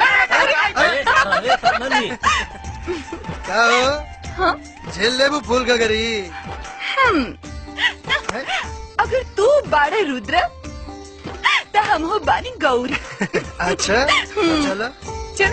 अरे समधन जी, क्या हो? झेल लेबू फूल का गरी। अगर तू बाड़े रुद्र तो हम हो बानी गौरी। अच्छा चलो चल।